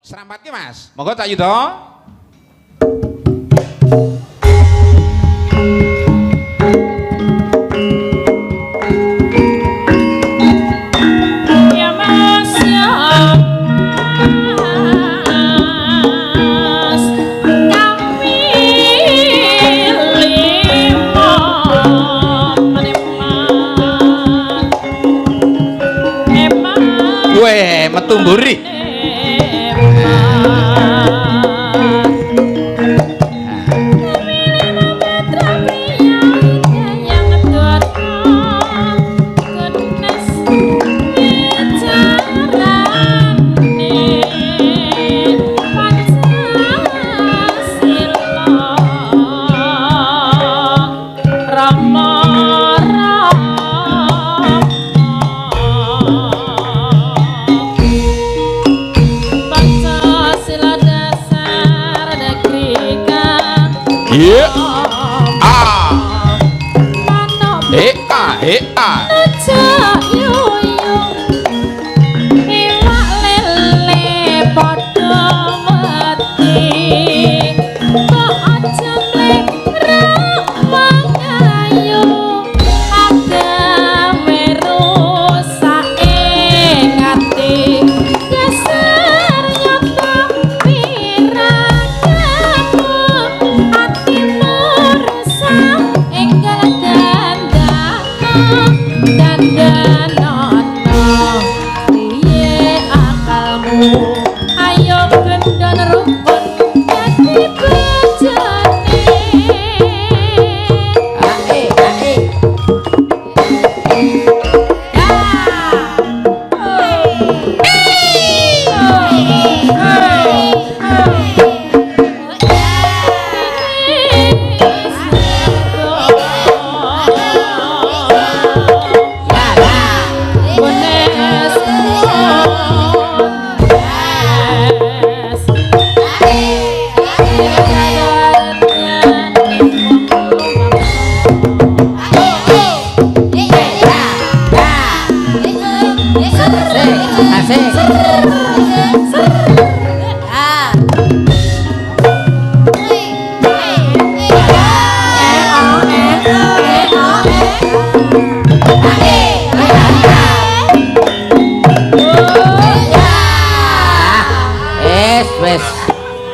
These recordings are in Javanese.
Seramat ki Mas. Monggo Cak Yudo. Metu mburi.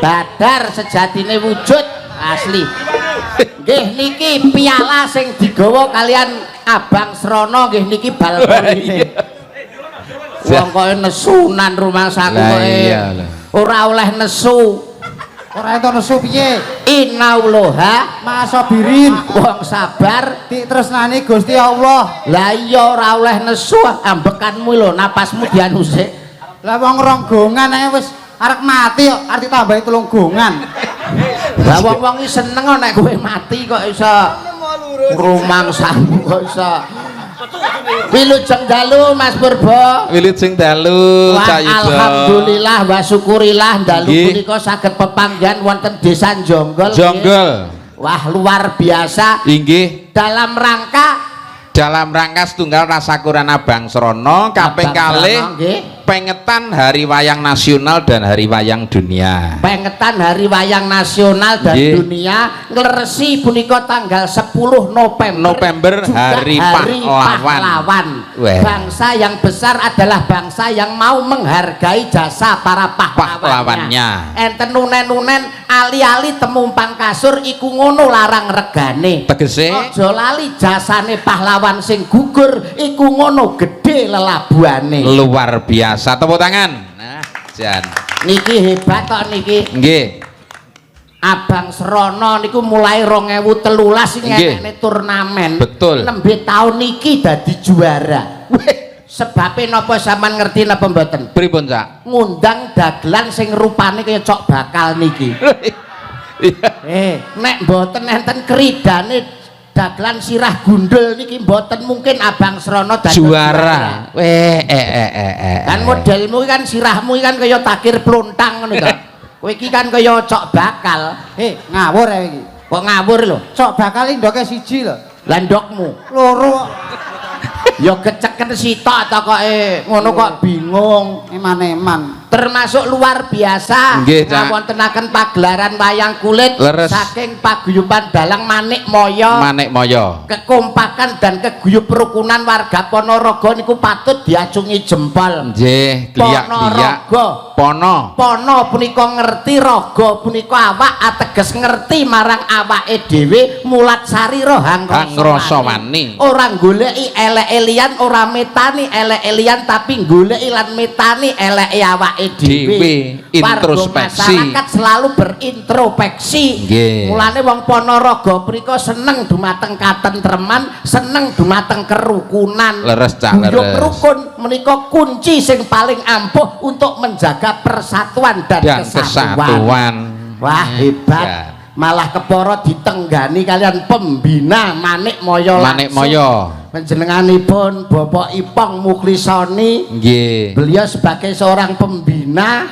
Badar sejatine wujud asli. Nggih niki piala sing digawa kalian Abang Srono nggih niki bal-baline. Wong kowe nesunan rumangsaku kowe. Ora oleh nesu. Ora ento nesu piye? Innallaha masabirin. Wong sabar ditresnani Gusti Allah. Lah iya ora oleh nesu ambekanmu lho napasmu dianusik. Lah wong ronggongan ae wis arek mati kok arti tambahi tulung gongan. Lah wong-wong iki seneng nek kowe mati kok iso rumangsamu kok iso. Wilujeng dalu Mas Purba. Wilujeng dalu Cak Yudo. Alhamdulillah wa syukurillah dalu punika saged pepanggihan wonten Desa Jonggol. Jonggol. Wah luar biasa. Inggih. Dalam rangka setunggal Rasakuran Abang Srono kaping kalih pengetan Hari Wayang Nasional dan Hari Wayang Dunia. Pengetan Hari Wayang Nasional dan Dunia ngleresi punika tanggal 10 November Hari Pahlawan. Bangsa yang besar adalah bangsa yang mau menghargai jasa para pahlawannya. Enten nunen-nunen ali-ali temumpang kasur iku ngono larang regane. Tegese aja lali jasane pahlawan sing gugur iku ngono gede lelabuhane. Luar biasa, tepuk tangan. Nah, jan niki hebat kok niki. Nggih. Abang Srono niku mulai 2013 ngene turnamen. Betul. Nembe tahun niki dadi juara. Sebabnya napa sampean ngerti napa mboten? Pripun, Cak? Ngundang dagelan sing rupane kaya cok bakal niki. Nek mboten enten kridane dagelan sirah gundul niki mboten mungkin Abang Srono dadi juara. Kan modelmu kan sirahmu kan kaya takir pluntang ngono to. Kowe iki kan kaya cok bakal. Ngawur ae iki. Kok ngawur lho? Cok bakal iki ndoke siji lho. Lah ndokmu loro. Ya keceken sitok to kok ngono kok bingung. Eman-eman. termasuk luar biasa ngawontenaken pagelaran wayang kulit saking paguyuban Dalang Manik Moyo kekompakan dan keguyup rukunan warga Ponorogo niku patut diacungi jempol nggih gliak-gliak Pono punika ngerti raga punika awak ateges ngerti marang awake dhewe mulat sarira hangrasa wani ora goleki eleke liyan ora metani eleke liyan tapi goleki lan metani eleke awake dhewe introspeksi masyarakat selalu berintrospeksi mulane wong Ponorogo punika seneng dumateng katentreman seneng dumateng kerukunan leres cak leres rukun menika kunci sing paling ampuh untuk menjaga persatuan dan kesatuan. Wah hebat malah keporo ditenggani kalian pembina Manik Moyo panjenenganipun Bapak Ipong Muklisoni beliau sebagai seorang pembina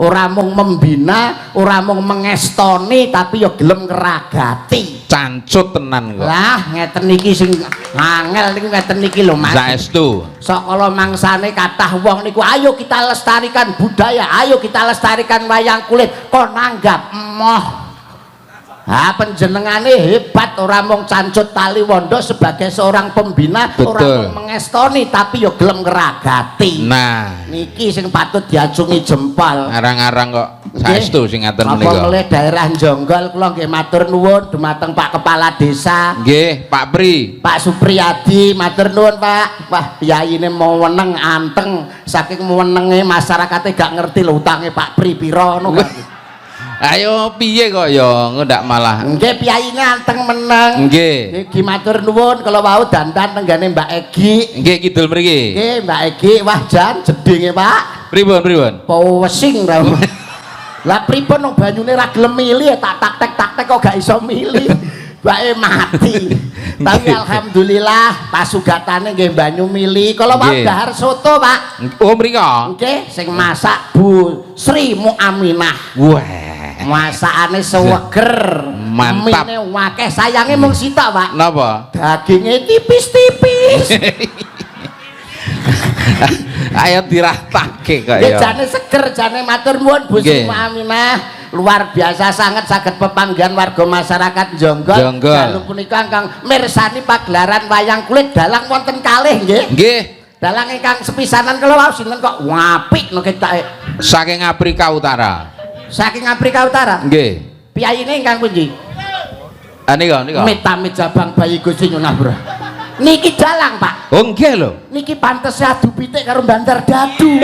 ora mung membina ora mung mengestoni tapi yo gelem ngeragati cancut tenan kok lah ngeten niki sing angel niku ngeten niki lho Mas saestu sok kala mangsane kathah wong niku ayo kita lestarikan budaya ayo kita lestarikan wayang kulit kok nanggap emoh penjenengane hebat ora mung cancut Taliwondo sebagai seorang pembina ora mung mengestoni tapi yo gelem ngeragati nah niki sing patut diacungi jempol arang-arang kok saestu sing ngaten menika apa daerah Jonggol kula nggih matur nuwun dumateng Pak Kepala Desa nggih Pak Pri Pak Supriyadi matur nuwun Pak wah piyayine meneng anteng saking menenge masyarakate gak ngerti lho utange Pak Pri pira ngono ayo piye kok ya ndak malah nggih piyayine anteng meneng nggih nggih matur nuwun kala wau dandan tenggane Mbak Egi nggih kidul mriki nggih Mbak Egi wah jan jedinge Pak pripun powesing ra lah pripun nang banyune ra gelem milih tak tak kok gak iso milih bae mati tapi alhamdulillah pasugatane nggih banyu milih kala wau dahar soto Pak oh mriko nggih sing masak Bu Sri Muaminah wah masakane seweger mantap mine wakeh sayange mung sitok Pak napa daginge tipis-tipis ayo diratake kok ya jane seger jane matur nuwun Bu Sri Aminah luar biasa sangat saged pepanggihan warga masyarakat Jonggol dalu punika ingkang mirsani pagelaran wayang kulit dalang wonten kalih nggih dalang ingkang sepisanan kala wau sinten kok apik no ketake saking Afrika Utara nggih piyayine ingkang pundi nika Mit Jabang Bayi Gusti Nyunah Bro niki dalang Pak oh nggih lho niki pantes adu pitik karo Bandar Dadu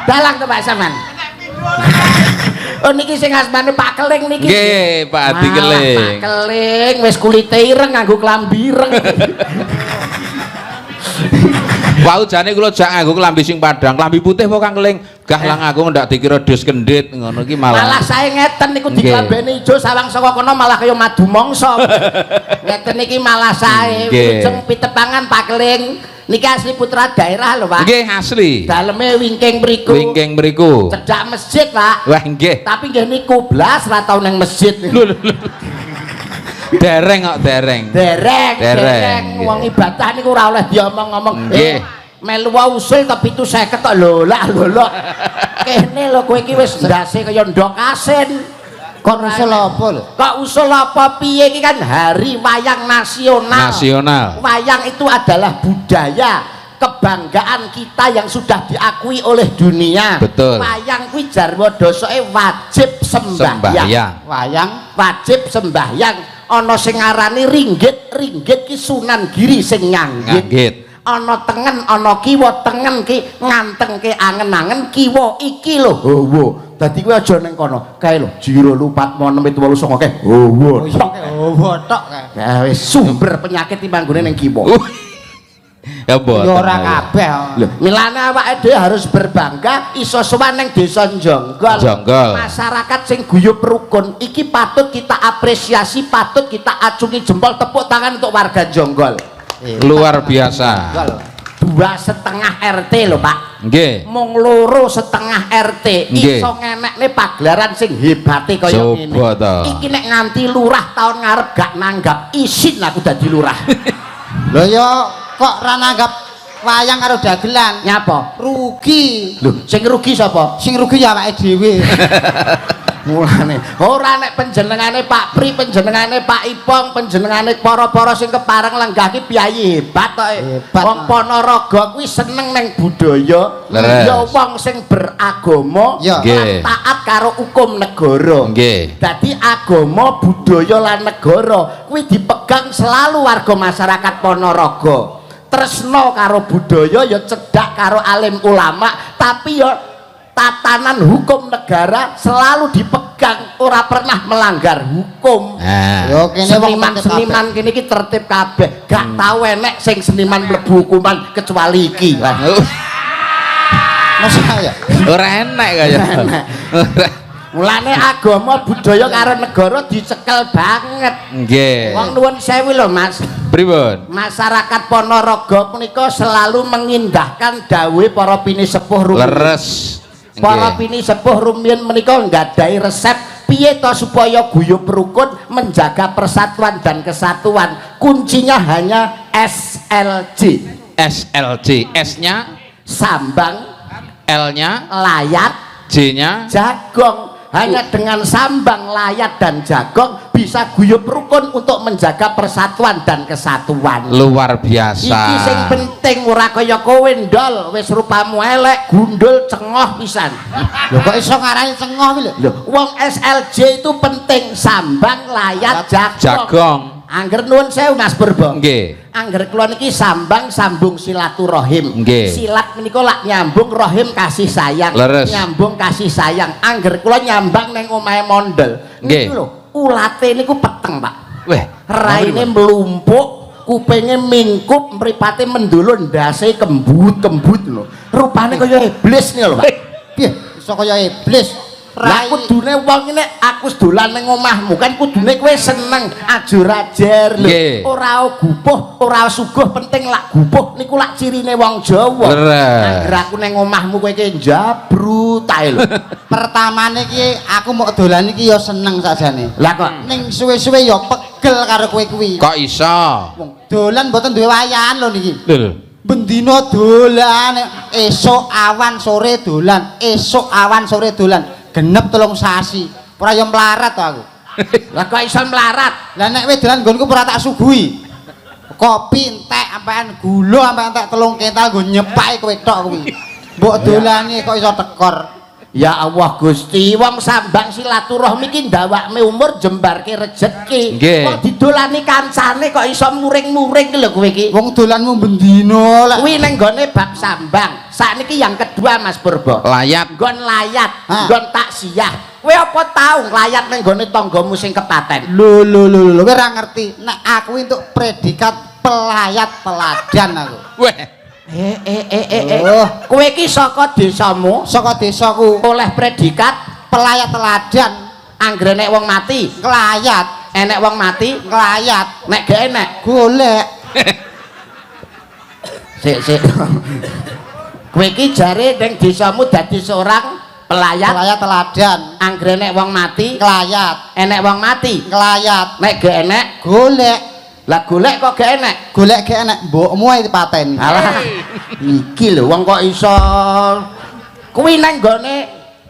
dalang to Pak sampean oh niki sing asmane Pak Keling niki nggih Pak Adi Keling Pak Keling wis kulite ireng nganggo klambi ireng wau jane kula jak nganggo klambi sing padang klambi putih apa Kang Keling gah lang aku ndak dikira dus kendhit ngono iki malah saya ngeten niku diklambeni ijo sawang saka kono malah kaya madu mangsa ngeten iki malah sae ujeng pitepangan Pak Keling niki asli putra daerah lho Pak nggih asli daleme wingking mriku cedhak masjid Pak wah nggih tapi nggih niku blas ra tau nang masjid dereng kok dereng wong ibadah niku ora oleh diomong-omong nggih melu usul tapi 750 tok lho lak kene lho kowe iki wis ndase kaya ndok asin kok usul apa lho kok usul apa piye iki kan hari wayang nasional wayang itu adalah budaya kebanggaan kita yang sudah diakui oleh dunia betul wayang kuwi jarwa dosoke wajib sembahyang wayang wajib sembahyang ana sing ngarani ringgit ki Sunan Giri sing nyanggit ana tengen ana kiwa tengen ki ngantengke angen-angen kiwa iki lho hawa dadi kowe aja ning kono kae lho jiro lupat 679 kae hawa tok kae wis sumber penyakit timbanggone ning kiwa ya ora kabeh lho milane awake dhewe harus berbangga iso sowan ning desa Jonggol masyarakat sing guyub rukun iki patut kita apresiasi patut kita acungi jempol tepuk tangan untuk warga Jonggol luar biasa 2,5 RT lho Pak nggih mung 2,5 RT iso ngenekne pagelaran sing hebate kaya ngene iki nek nganti lurah tahun ngarep gak nanggap isin aku dadi lurah lho ya kok ra nanggap wayang karo dagelan. Nyapa? Rugi. Lho, sing rugi sapa? Sing rugi ya awake dhewe. Mulane ora nek panjenengane Pak Pri, panjenengane Pak Ipong, panjenengane para-para sing kepareng lenggah ki piyayi hebat kok. Wong Ponorogo kuwi seneng neng budaya. Ya wong sing beragama lan taat karo hukum negara. Nggih. Dadi agama, budaya lan negara kuwi dipegang selalu warga masyarakat Ponorogo. Tresno karo budaya ya cedhak karo alim ulama, tapi ya tatanan hukum negara selalu dipegang, ora pernah melanggar hukum. Nah, seniman kene iki tertib kabeh, gak tau enek sing seniman mlebu hukuman kecuali iki. Masa ya? Ora enek kaya. Mulane agama, budaya karo negara dicekel banget. Nggih. Wong nuwun sewu lho, Mas. Pripun? Masyarakat Ponorogo punika selalu mengindahkan dawuh para pinisepuh rumiyin. Leres. Para pinisepuh rumiyin menika nggadahi resep piye to supaya guyub rukun, menjaga persatuan dan kesatuan. Kuncinya hanya SLJ. SLJ. S-nya sambang, L-nya layat, J-nya jagong. Hanya dengan sambang, layat dan jagong bisa guyub rukun untuk menjaga persatuan dan kesatuan. Luar biasa. Iki sing penting, ora kaya kowe ndol wis rupamu elek, gundul, cengoh pisan. Lho kok iso ngarani cengoh iki lho? Lho, wong SLJ itu penting, sambang, layat, jagong. Angger nuwun sewu Mas Purba. Nggih. Angger kula niki sambang sambung silaturahim. Nggih. Silat menika lak nyambung, rahim kasih sayang. Leres. Nyambung kasih sayang. Angger kula nyambang ning omahe mondel. Nggih. Niku lho, ulate niku peteng, Pak. Weh, Raine mlumpuk, kupenge mingkup, mripate mendulun, ndase kembut-kembut lho. Rupane kaya iblis nih lho, Pak. Piye iso kaya iblis? Lah kudune wong iki nek aku dolan ning omahmu kan kudune kowe seneng ajur-ajer lho. Ora gupuh, ora suguh, penting lak gupuh niku lak cirine wong Jawa. Angger aku ning omahmu kowe iki njabrut ae lho. Pertamane iki aku mau dolan iki ya seneng sakjane. Lah kok ning suwe-suwe ya pegel karo kowe kuwi. Kok iso? Wong dolan mboten duwe wayahan lho niki. Lho. Bendina dolan, esuk awan sore dolan, esuk awan sore dolan. Genep 3 sasi. Ora yo mlarat to aku. Lah kok iso mlarat? Lah nek wis dolan nggonku ora tak suguhi. Kopi entek ampekan gula ampekan entek 3 kental nggo nyepake kowe tok kuwi. Mbok dolane kok iso tekor. Ya Allah Gusti, wong sambang silaturahmi iki ndawakne umur jembarke rejeki. Kok didolani kancane kok iso muring-muring lho kowe iki. Wong dolanmu bendina lek. Kuwi ning gone bab sambang. Sakniki yang kedua Mas Purba. Layat. Nggon layat, nggon taksiyah. Kowe apa tau nglayat ning gone tanggamu sing kepaten? Lho kowe ora ngerti. Nek aku entuk predikat pelayat teladan aku. Weh. Oh. Kowe iki saka desamu, Saka desaku oleh predikat pelayat teladan. anggere nek wong mati, Kelayat, enek wong mati, kelayat, nek gak enek golek. Sik. Kowe iki jare ning desamu dadi seorang pelayat Teladan. anggere nek wong mati, Kelayat, enek wong mati, kelayat, nek gak enek golek. lah golek kok gak enek. Golek gak enek, mbokmu ae dipateni. Alah, iki lho wong kok iso kuwi nang gone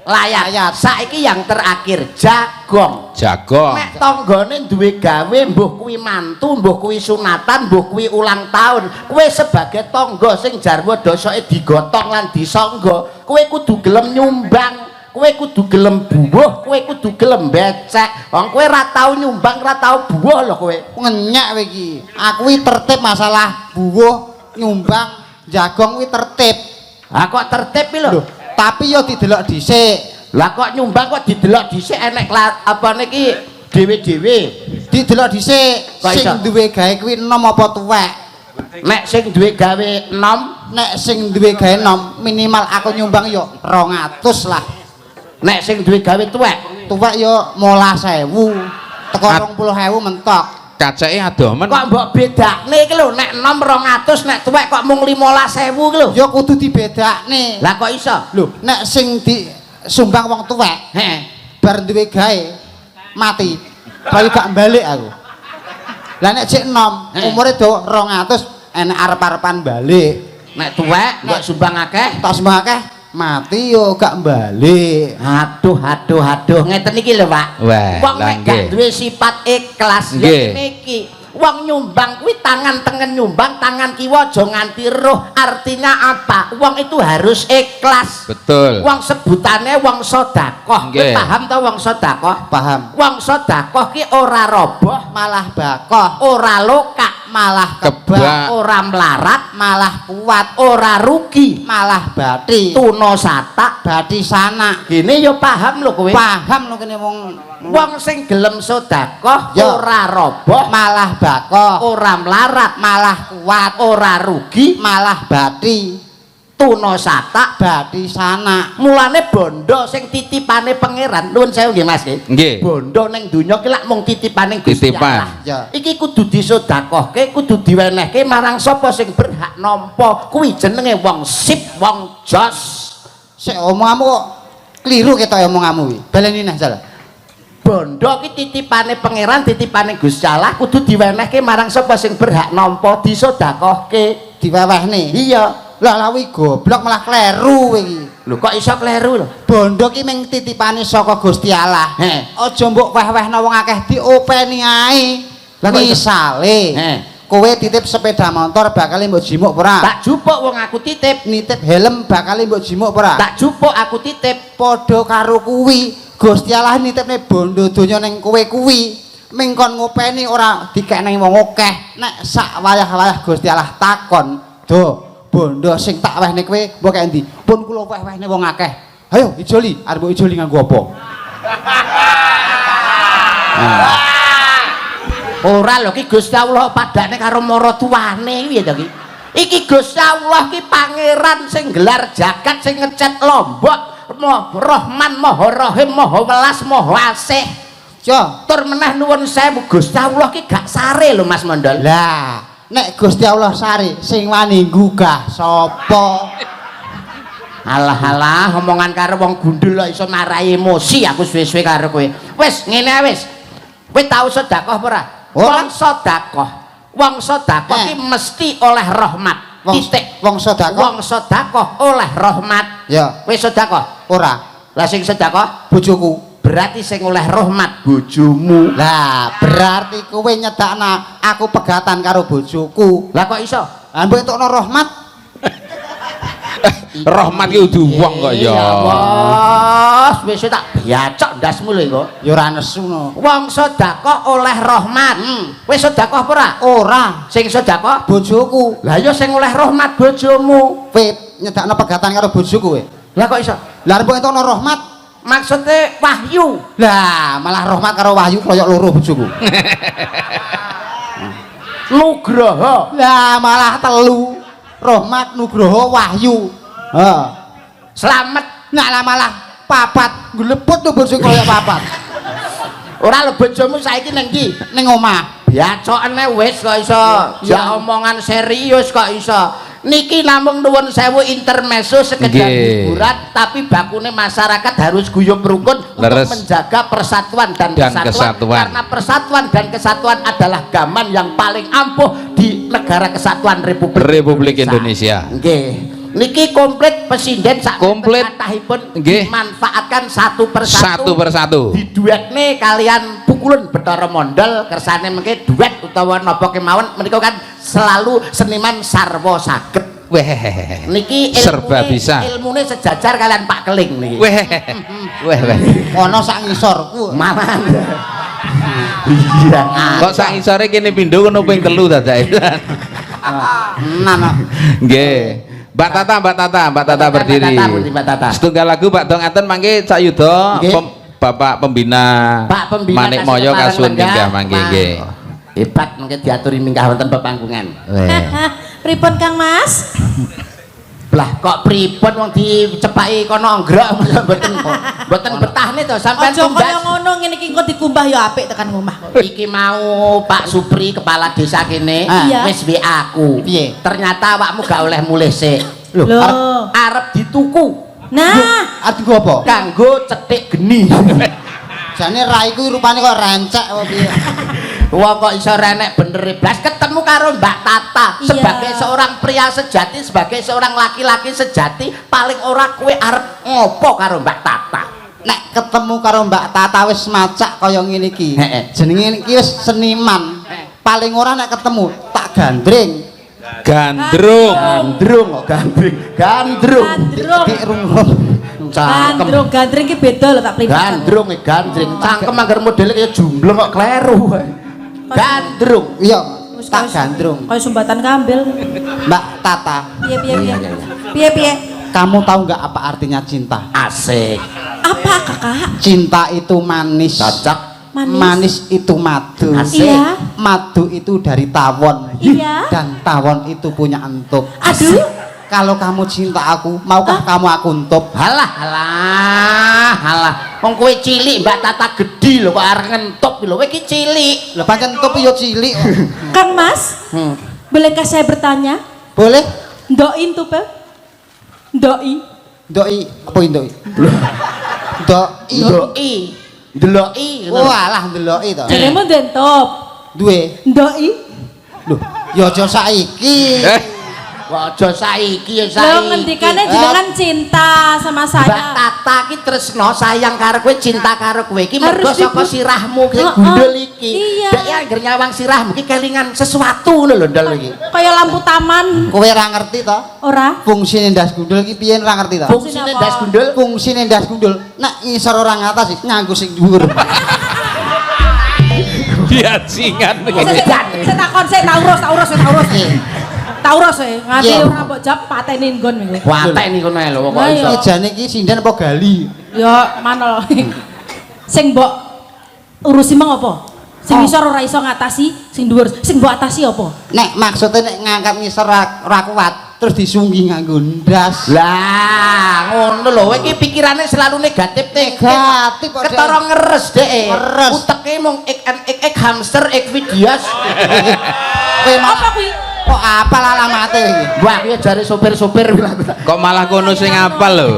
layat. Saiki yang terakhir jagong. Nek tanggane duwe gawe, mbuh kuwi mantu, mbuh kuwi sunatan, mbuh kuwi ulang tahun, kowe sebagai tangga sing jarwa dosake digotong lan disangga, kowe kudu gelem nyumbang, kowe kudu gelem buwuh, kowe kudu gelem becek. Wong kowe ora tau nyumbang, ora tau buwuh lho kowe. Ngenyak kowe iki. Aku iki tertib masalah buwuh, nyumbang, jagong kuwi tertib. Ah kok tertib iki lho. Tapi yo didelok dhisik. Lah kok nyumbang kok didelok dhisik enek apa niki dhewe-dhewe. Didelok dhisik sing duwe gawe kuwi enom apa tuwek. Nek sing duwe gawe enom, Nek sing duwe gawe enom minimal aku nyumbang yo 200 lah. nek sing duwe gawe tuwek, Tuwek yo 15.000. Teko 20.000 mentok. Kacake adomen. kok mbok bedakne iki lho, nek enom 200, nek tuwek kok mung 15.000 iki lho. Yo kudu dibedakne. Lah kok iso? Lho, nek sing disumbang wong tuwek, Heeh. bar duwe gawe mati. Bayu gak balik aku. Lah nek cek enom, umure do 200, enek arep-arepan balik. nek tuwek mbok sumbang akeh tak sumbang akeh mati yo gak balik. Aduh ngeten iki lho Pak. Wong nek gak duwe sifat ikhlas ya niki wong nyumbang kuwi tangan tengen nyumbang tangan kiwa aja nganti roh. Artinya apa? Wong itu harus ikhlas. Betul. Wong sebutane wong sedekah. Kowe paham ta wong sedekah? Paham. Wong sedekah ki ora roboh Malah bakoh, ora lokak malah Kebak. kebak, ora melarat malah kuat, ora rugi malah bati, tuna satak. bati sanak. Gini yo paham lho kowe. Paham lho kene wong Wong sing gelem sedekah Ya. ora roboh malah bakoh, ora melarat malah kuat, ora rugi malah bati, tuna satak. bati sanak. Mulane bondo sing titipane pangeran nuwun sewu nggih Mas nggih. Nggih. Bondo ning donya ki lak mung titipane Gusti Titipan. Allah. Ya. Iki kudu disedekahke, kudu diwenehke marang sapa sing berhak nampa. Kuwi jenenge wong sip, wong jos. Sik omonganmu kok kliru ketok omonganmu kuwi. Baleni nah salah. Bondo ki titipane pangeran, titipane Gusti Allah kudu diwenehke marang sapa sing berhak nampa, disedekahke. Diwewehne. Iya. Lah lawi goblok malah kleru kowe iki. Lho kok iso kleru lho? Bondo ki ming titipane saka Gusti Allah. Aja mbok weh-wehna wong akeh diopeni ae. Lah kok iso? Misale, kowe titip sepeda motor bakal mbok jimuk ora? Tak jupuk wong aku titip. Nitip helm bakal mbok jimuk ora? Tak jupuk aku titip. Padha karo kuwi, Gusti Allah nitipne bondo donya ning kowe kuwi. Ming kon ngopeni ora dikekne wong akeh. Nek sak wayah-wayah Gusti Allah takon, "Do, bondo sing tak wehne kowe mbok kek endi?" "Pun kula weh-wehne wong akeh." "Ayo ijoli, arep mbok ijoli nganggo apa?" Ora lho ki Gusti Allah padane karo maratuwane piye to ki? Iki Gusti Allah ki pangeran sing gelar jagat sing ngecet Lombok. Rahman Maha Rahim Maha Welas Maha Asih. Yo, Tur meneh nuwun sewu Gusti Allah ki gak sare lho Mas Mondol. lah, nek Gusti Allah sari sing wani nggugah sapa? Alah omongan karo wong gundul kok iso marai emosi aku suwe-suwe karo kowe. Wis ngene ae wis. Kowe tau sedekah apa ora? Wong sedekah. Wong sedekah ki mesti oleh rahmat. Titik. Wong sedekah. Wong sedekah oleh rahmat. Ya, Kowe sedekah. ora. Lah sing sedekah Bojoku. berarti sing oleh rahmat bojomu. Lah, berarti kowe nyedakna aku pegatan karo bojoku. Lah kok iso? Lah mbok entukno rahmat. Rahmat ki udu wong kok ya. Bos, wis tak biacok ndasmu lho kok. Ya ora nesu no. Wong sedekah oleh rahmat. Wis sedekah apa ora? Ora. Sing sedekah Bojoku. lah ya sing oleh rahmat bojomu. Kowe nyedakno pegatan karo bojoku kowe. Lah kok iso? Lah mbok entukno rahmat. Maksudnya wahyu. Lah, malah rahmat karo wahyu koyok loro bojoku. Nugroho. Lah, malah telu. Rahmat, nugroho, wahyu. Heeh. Slamet. Nah, malah papat. Gleput to bojoku koyok papat. Ora lho bojomu saiki ning ndi? Ning omah. Biacokne wis kok iso. Ya. Omongan serius kok iso. Niki namung nuwun sewu intermezzo sekedar hiburan, tapi bakune masyarakat harus guyub rukun untuk menjaga persatuan dan kesatuan. Karena persatuan dan kesatuan adalah gaman yang paling ampuh di negara kesatuan Republik Indonesia. Nggih. Niki komplit presiden sak komplit kathahipun nggih dimanfaatkan satu persatu. Diduetne kalian pukulan Bathara Mondol kersane mengke duet utawa napa kemawon menika kan selalu seniman sarwa saged. Weh, Niki serba bisa. Ilmune sejajar kalian Pak Keling niki. Weh. Ono sak ngisorku. Maman. Iya. Kok sak ngisore kene pindho kono ping 3 dadake. Nggih. Mbak Tata berdiri. Setunggal lagu Pak Dong Aten mangke Cak Yuda Bapak Pembina Manik Moyo kasuwun minggah mangke nggih. Hebat mangke diaturi minggah wonten pepangkungan. Pripun Kang Mas? Lah kok pripun wong dicepaki kono nggrok mboten betahne to sampean Aja kaya ngono ngene iki engko dikumbah ya apik tekan omah. Iki mau Pak Supri kepala desa kene wis WA aku. Piye? Ternyata awakmu gak oleh mulih sik. Lho, arep dituku. Nah, arep apa? Kanggo cetik geni. Jane raiku rupane kok rencek apa piye? Wong kok iso renek bener blas ketemu karo Mbak Tata sebagai seorang pria sejati, sebagai seorang laki-laki sejati, paling ora kowe arep ngopo karo Mbak Tata? Nek ketemu karo Mbak Tata wis macak kaya ngene iki. Jenenge iki wis seniman. Paling ora nek ketemu tak gandring. Gandrung. Gandrung kok gandring. Gandrung. Gandrung, gandring ki beda lho tak pripun. Gandrung gandring. Cangkem anggar modele kaya jumbleng kok kleru. Gandrung. Iya, tak gandrung. Kayak sumbatan kambil. Mbak Tata. Piye. Kamu tahu nggak apa artinya cinta? Asik. Apa kakak? Cinta itu manis. Cocok. Manis itu madu. Asik. Iya. Madu itu dari tawon. Iya. Dan tawon itu punya entup. Aduh. Kalau kamu cinta aku, maukah kamu aku entup? Halah. Wong kowe cilik, Mbak Tata gedhi lho kok arep ngentup lho. Kowe iki cilik. Lah pancen entup yo cilik. Kang Mas, bolehkah saya bertanya? Boleh? Ndoin tuh, Pe? Ndoi. Doi, apa ndoi? Doi. Ndeloki. Ndeloki. Walah ndeloki to. Jenengmu ndentop. Duwe. Ndoi. Loh, ya aja saiki. Kok aja saiki ya Lho saiki. ngendikane jenengan cinta sama Mbak saya. Tata ki tresno sayang karo kowe, cinta karo kowe iki Harus mergo saka dibu- sirahmu ki Heeh. gundul iki. Iya. Dek ya anggere nyawang sirahmu ki kelingan sesuatu ngono lho ndol iki. Kayak lampu taman. Kowe ora ngerti to? Ora. Fungsine ndas gundul ki piye ora ngerti to? Fungsine apa? ndas gundul. Fungsine ndas gundul nek ngisor orang atas nganggo sing dhuwur. Biasingan. Saya takon saya taurus. Taurus nganti Iya. ora mbok jawab pateni nggon kowe. Wateni kono ae lho kok Lah, iso. iya. Iki jane iki sinden apa gali? Ya manol. Sing mbok urusi mang apa? Sing ngisor ora iso ngatasi, sing dhuwur, sing mbok atasi apa? Nek maksudnya nek ngangkat ngisor ora kuat terus disunggi nganggo ndas. Lah, ngono lho, kowe iki pikirane selalu negatif. Negatif kok, Dek. Ketara ngeres dek. Ngeres. Uteke mung ik hamster ik videos. Kowe mah Apa kuwi? kok apal alamate iki? Wah, kuwi jare sopir-sopir. Kok malah kono sing apal lho.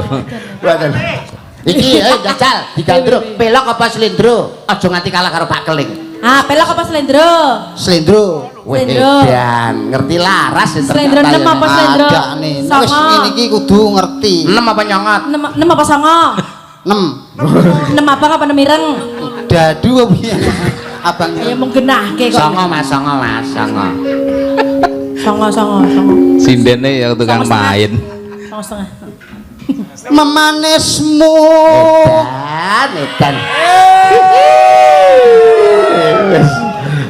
Iki jajal digandruk pelok apa slendro? Aja nganti kalah karo Pak Keling. Ah, pelok apa slendro? Slendro. Slendro. Dan ngerti laras ya Slendro ternyata nem ya. apa slendro? Ada nih. Wis Songo. ngene iki kudu ngerti. Nem apa nyongot? Nem apa songo? 6. Nem apa apa nemireng? Dadu apa piye? Abang. Ya mung genahke kok. Songo mas, songo. Songo. Sindene ya tukang Sama setengah. main. Songo setengah. Memanismu. Edan.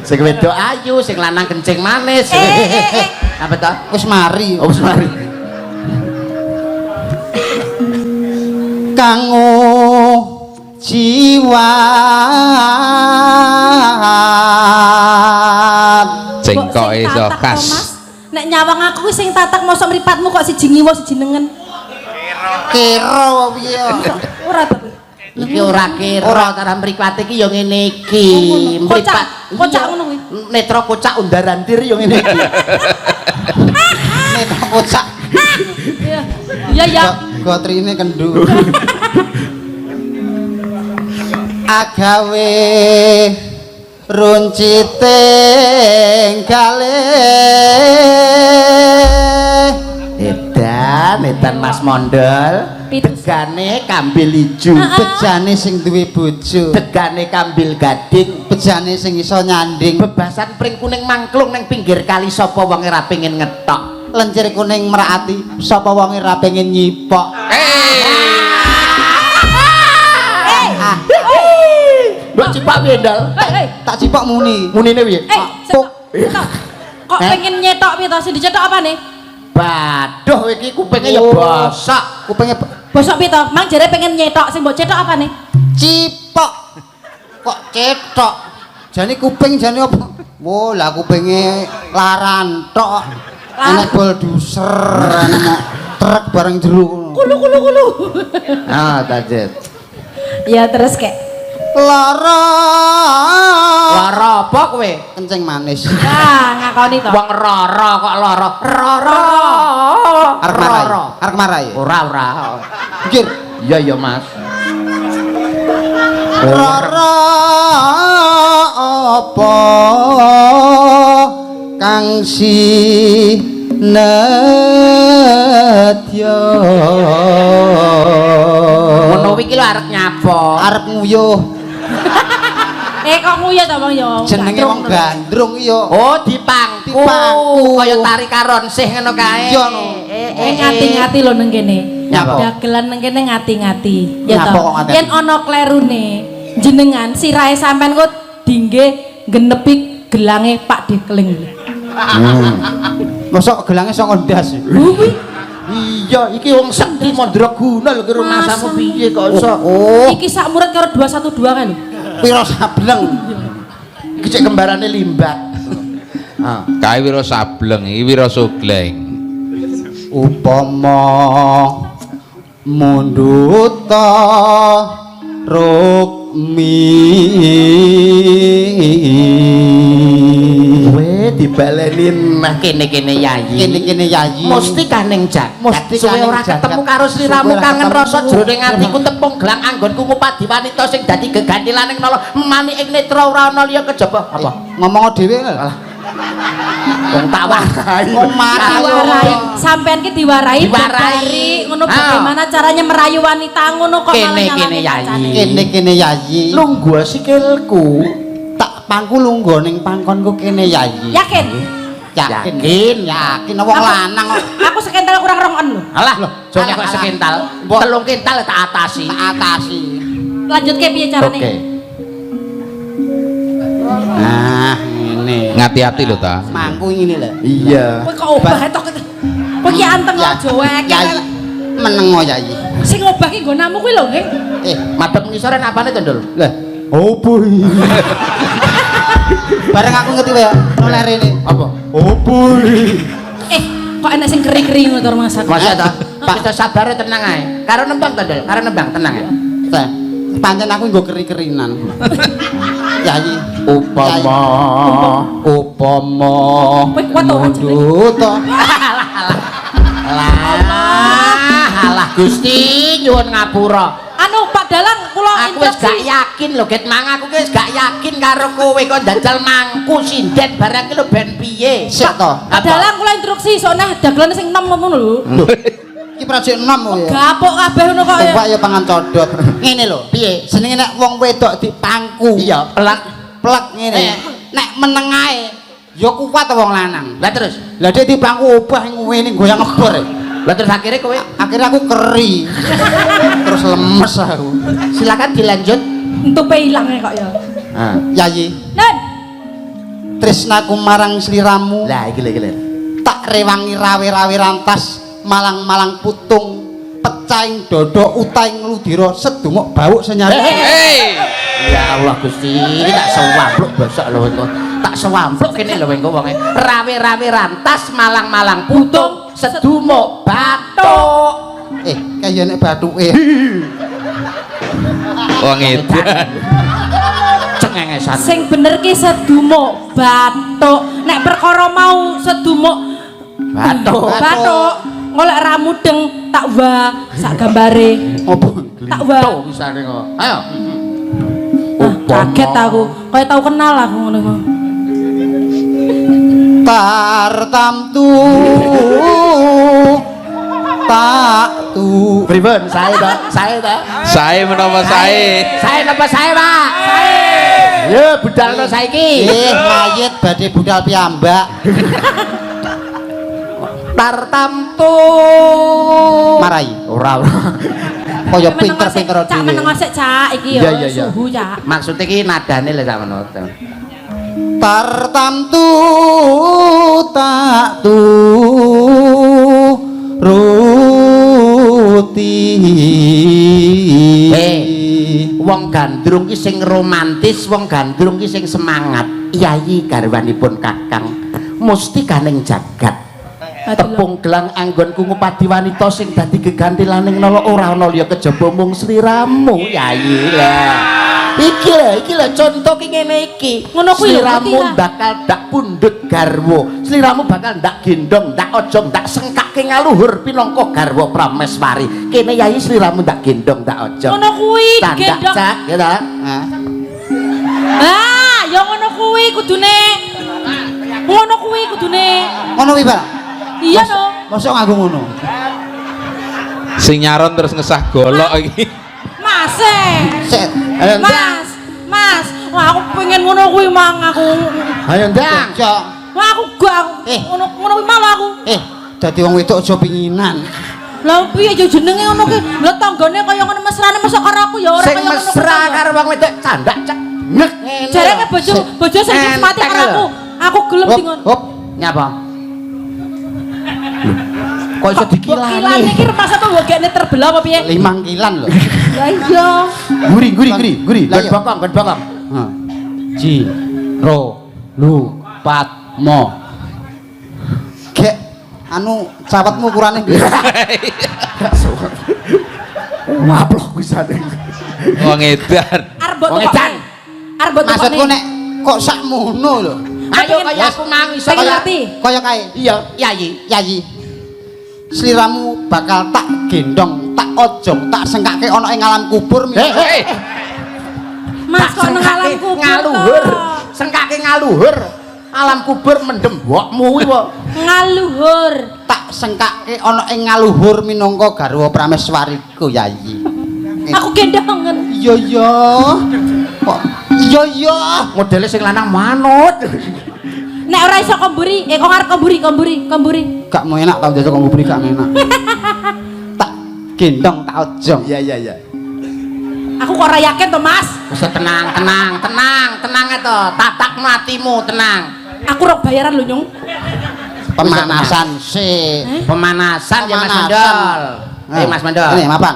Sing wedok ayu, sing lanang kencing manis. Apa toh? Wis mari. Oh, mari. Kanggo jiwa Cengkok Sing iso tatak khas. kok, Mas. Nek nyawang aku kuwi sing tatak mosok mripatmu kok siji ngiwa siji nengen. kero piye? Ora to. Iki ora kira cara mripate iki ya ngene iki. Kocak ngono kuwi. Netra kocak undarantir ya ngene iki. Nek kocak Iya. gotrine kendu. Agawe runciting kalih Edan Mas Mondol. Pitus. Tegane kambil ijo. bejane sing duwe bojo, Tegane kambil gading. bejane sing iso nyanding, Bebasan pring kuning mangklung neng pinggir kali sapa wonge ra pengin ngetok. lencir kuning merati sapa wonge ra pengen nyipok. Mbok cipak piye ndal? Tak cipok muni. Munine piye? Kok pengen nyetok piye to sing dicetok apane? Baduh iki kupingnya ya bosok. Kupinge Bosok piye to? Mang jare pengen nyetok sing mbok cetok apane? cipok. Kok cetok? Jane kuping jane apa? Wo, lah kupinge laran tok. Enek bulldozer, enek truk bareng jero. Kulu. Ah, tajet. Ya terus kek. Lara Lara apa kowe? kencing manis. Nah, ngakoni to. Wong roro kok lara. Roro. Arep marai. Arep marai. Ora. Pikir. Iya Mas. Lara apa nangsi nedya ngono iki lho arep nyapa arep nguyuh Kok nguyuh ta Bang ya? jenenge wong gandrung iya oh dipangku kaya tari karonsih ngono kae iya no ngati-ngati lho nang kene Nyapa? dagelan nang kene ngati-ngati ya Nyapa to kok ngati-ngati? yen ana klerune jenengan sirahe sampean kok dingge genepi gelange Pak Dekling mosok gelange saka ndas kuwi iya iki wong sakti mandraguna lho karo nasamu piye kok iso iki sak murid karo 212 kan lho pira sableng iki cek kembarane limbah Kae Wiro Sableng iki Wiro Sugleng. upama munduta rukmi dibaleni mah kene-kene yayi kene-kene yayi mesti kaning jagat Mesti suwe kaning ora jagat. ketemu karo sliramu Suwe ora kangen ketemu. rasa jroning atiku tepung gelang anggonku ngupadi wanita sing dadi gegantilaning nala mani ing netra ora ana liya kejaba apa ngomong dhewe lho wong tak warai wong marah diwarai sampean ki diwarai Diwarai. dari ngono Ah. bagaimana caranya merayu wanita ngono kok malah Kene-kene nyalahke yayi. kancane. kene-kene yayi lungguh sikilku tak pangku lungguh ning pangkonku kene yayi yakin yakin Yakin. yakin wong Aku- lanang kok aku sekental kurang rongon lho alah jong alah, kok alah. sekintal Mbok. 3 kintal tak atasi tak atasi lanjutke piye carane oke nah ngene Ngati-hati lho ta. mangku ngene lho iya kowe kok obah tok kowe ki anteng Ya, aja wae yayi menengo yayi sing obah ki nggonamu kuwi lho nggih madhep ngisore napane to Ndul lah opo bareng aku ngerti wae oleh rene apa opo kok enek sing keri-keri ngono to masak Masa ta? Pak kita sabar tenang ae. Karo nembang to, Ndul. Karo nembang tenang ae. teh pancen aku nggo keri-kerinan yayi Upama upama Kowe kuat to, Ajeng? munduta alah Gusti nyuwun ngapura. anu Pak Dalang kula Aku wis gak yakin lho, Get Mang aku wis gak yakin karo kowe kok njajal mangku sinden barang ki lho ben piye. sik to Pak Dalang kula instruksi soalnya dagelane sing enom ngono lho iki prajuk enom ya gapok kabeh ngono kok ya Tembak ya pangan codot. Ngene lho, piye? Senenge nek wong wedok dipangku. Iya, pelak. Plek ngene. Nek meneng ae ya kuat wong lanang. Lah terus. Lah dhek dipangku obah ngene goyang ngebor. Lah terus akhirnya kowe Akhirnya aku keri. Terus lemes aku. silakan dilanjut. entupe ilange kok ya Ah. Yayi, Nen tresnaku marang sliramu Lah iki lho iki lho. tak rewangi rawe-rawe rantas malang-malang putung pecahing dodo utaing ngludira sedumuk bau senyari. Hei. Ya Allah Gusti, ini tak sewampluk bosok lho itu. Tak sewampluk kene lho engko wonge. Rawe-rawe rantas malang-malang putung sedumuk bathuk. Kaya nek bathuke. Wong edan. Cengengesan. sing bener ki sedumuk bathuk nek perkara mau sedumuk Bathuk. bathuk golek ramudeng tak wa sak gambare Opo? tak wa Tuh misale kok. Ayo. kaget aku kaya tau kenal aku ngono kok Tartamtu tak tu Pripun? Sae ta? Sae ta? Sae menapa sae? Sae napa sae, Pak? Sae. Ya budalno saiki. mayit badhe budal piyambak Tartamtu. marai Ora. kaya Meneng pinter-pinter cak meneng dhewe asik cak iki Iya, ya iya, iya. suhu cak Maksudnya ki nadane lho sakmono. Tartamtu tak tu ruti Wong gandrung ki sing romantis, wong gandrung ki sing semangat. Yayi garwanipun Kakang mesti kaning jagat. Tepung gelang anggonku ngupadi wanita sing dadi gegantilaning nala ora ana liya kejaba mung sliramu Yayi lah. Iki lho contoh ki ngene iki. Ngono kuwi lho, Sliramu ngerti lah. bakal ndak pundhut garwa. Sliramu bakal ndak gendong, ndak aja, ndak sengkake ngaluhur pinangka garwa prameswari. Kene Yayi sliramu ndak gendong, ndak aja. ngono kuwi Tandak digendong cak ya ta? Hah? ah ya ngono kuwi kudune Ngono kuwi kudune. Ngono kuwi, Pak. Iya no. Mosok nganggo ngono. Sing nyaron terus ngesah golok iki. Mas. Sik. Mas. Wah aku pengen ngono kuwi mang aku. Ayo ndang. Cok. Wah aku gak aku. Ngono kuwi malu aku. Dadi wong wedok aja pinginan. Lah piye yo jenenge ngono ki? Lah tanggane kaya ngono mesrane masa karo aku ya ora Sing kaya ngono. mesra karo wong wedok candak cek. Nek ngene. Jarene bojo sing mati karo aku. Aku gelem dingon. Hop. Nyapa? Kok iso dikilani? Kilane iki masa tuh wegene terbelah apa piye? 5 kilan lho. Ya iya. Guri. Lah, iya. Gon bokong. Heeh. Ji, ro, lu, pat, mo. Gek anu cawetmu ukurane nggih. Ngaplok wisane. Wong edan. Wong edan. Arep mbok Maksudku nek kok sakmono lho. Ayo kaya aku mang iso pengen ngerti. Kaya kae. Iya, Yayi. Yayi. Sliramu bakal tak gendong, tak ojong, tak sengkake ana ing alam kubur. Mas kok nang alam kubur ngaluhur. Sengkake ngaluhur. Alam kubur mendem mbokmu kuwi kok. Ngaluhur. Tak sengkake ana ing ngaluhur minangka garwa prameswariku, Yayi. Aku gendongen. Iya iya. Kok iya iya. Modele sing lanang manut. Nek ora iso komburi, kok arep komburi. Gak mau enak tau jajak kubur gak enak. Tak gendong, tak ojong. Iya. Aku kok ora yakin to, Mas. Wis tenang to. Tatak matimu tenang. Aku rok bayaran lho, Nyung. Pemanasan sih. Pemanasan ya Mas Pemanasan. Mandol. Mas Mandol. Ini mapan.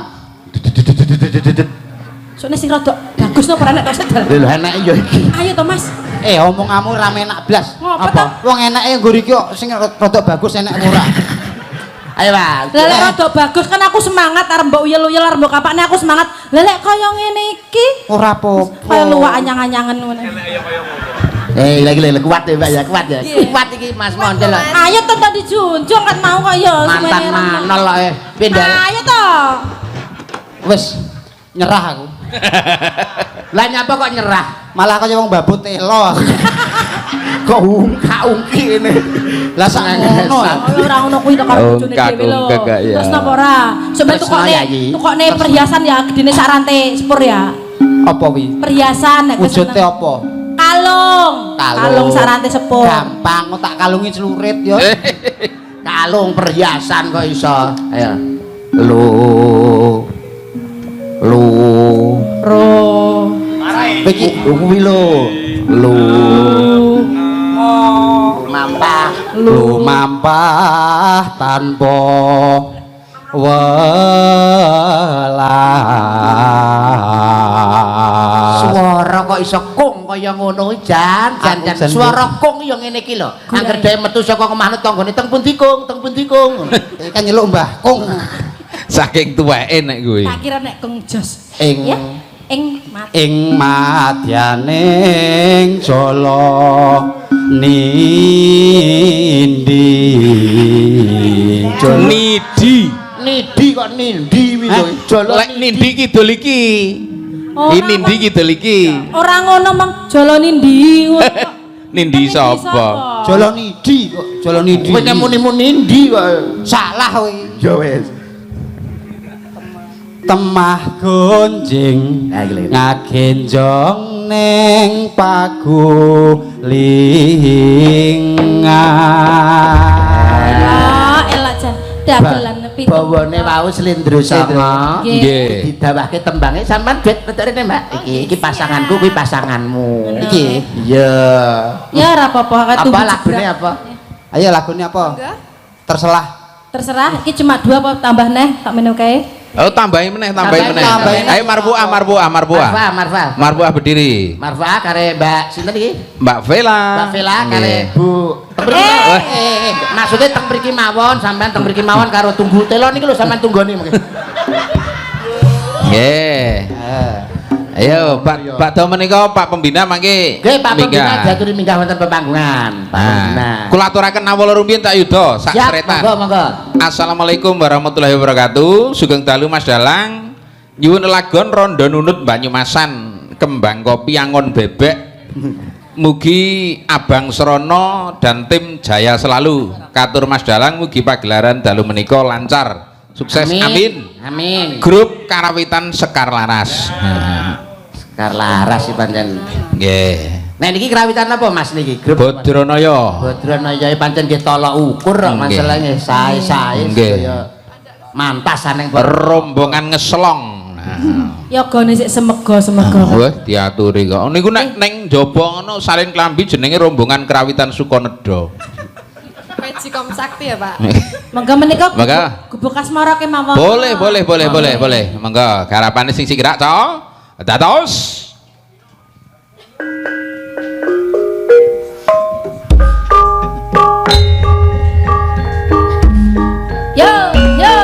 Soalnya sing rada bagus to ora nek to sedal. Lho enak ya iki. Ayo to, Mas. Omonganmu rame enak blas. Ngopo to? Wong enake nggo iki kok sing rada bagus enak ora. Ayo, Mas. Lah lek rada bagus kan aku semangat arep mbok uyel-uyel arep mbok kapakne aku semangat. Lah lek kaya ngene iki Ora apa-apa. kaya luwak anyang-anyangan ngono. Lagi kuat ya, Mbak ya, kuat ya. Kuat iki Mas Mondel. Ayo to tadi dijunjung kan mau kaya Mantan manol kok pindah. Ayo to. Wis nyerah aku. Lah nyapa kok nyerah? Malah kaya wong babut telo. Kok ungka-ungki ini. Lah sak ngono. Ora ngono kuwi to karo bojone dhewe lho. Terus napa ora? Sampe tukokne perhiasan ya gedene sak rantai sepur ya. Apa kuwi? Perhiasan nek Wujude apa? Kalung sak rantai sepur. Gampang kok tak kalungi celurit ya. Kalung perhiasan kok iso. Ayo. Lu. Iki kuwi lho. Mampah tanpa welas. Suara kok iso kung kaya ngono jan. Suara kung ya ngene iki lho. Angger dhewe metu saka omah tanggane teng pundi kung. Kan nyeluk Mbah Kung. Saking tuweke nek kuwi. Tak kira nek keng jos. Ing madyaning jala nindi kok nindi wi lho jala lek nindi kidul iki nindi kidul iki ora ngono mang jala nindi ngono kok. Nindi sapa jala nindi kok jala nindi kowe muni nindi kok salah kowe ya wis temah gonjing ngagenjong ning pagulingan elak jan dagelan pitu bawane wau slendro sama nggih didawahke tembange sampean duit rene Mbak iki pasanganku kuwi pasanganmu iki iya ya ora apa-apa apa lagune apa ayo lagune apa terserah iki cuma 2 apa tambah neh tak menu kae. Oh tambahin meneh. Ayo marfuah berdiri. Marfuah kare Mbak sinten iki? Mbak Vela kare Bu. Maksudnya teng mriki mawon sampean teng mriki mawon karo tunggu telo niki lho sampean tunggone mungkin. Nggih. Ayo Pak Do menika Pak Pembina mangke. Nggih Pak Pembina diaturi minggah wonten pepanggungan. Pak Pembina. Kula aturaken nawala rumiyin tak yuda sak seretan. Monggo. Assalamualaikum warahmatullahi wabarakatuh. Sugeng dalu Mas Dalang. Nyuwun lagon rondo nunut Banyumasan, kembang kopi angon bebek. mugi Abang Srono dan tim jaya selalu. Katur Mas Dalang mugi pagelaran dalu menika lancar. Sukses, amin. Amin. Grup Karawitan Sekar Laras. Sekar Laras sih pancen. Nggih. Nah niki karawitan apa Mas niki? Grup Badranaya. Badranaya pancen nggih tolak ukur kok masalahnya sae-sae sedaya. Mantas aneng rombongan ngeslong. Yogane sik semega-semega. Wah, diaturi kok. Niku nek ning jaba ngono salin klambi jenenge rombongan Karawitan Sukoneda. Pejikom Sakti ya, Pak. Mangga menika Mangga. gubuk asmara kemawon. Boleh. Mangga garapane sing gerak, Cok. Dados. Yo. Iya.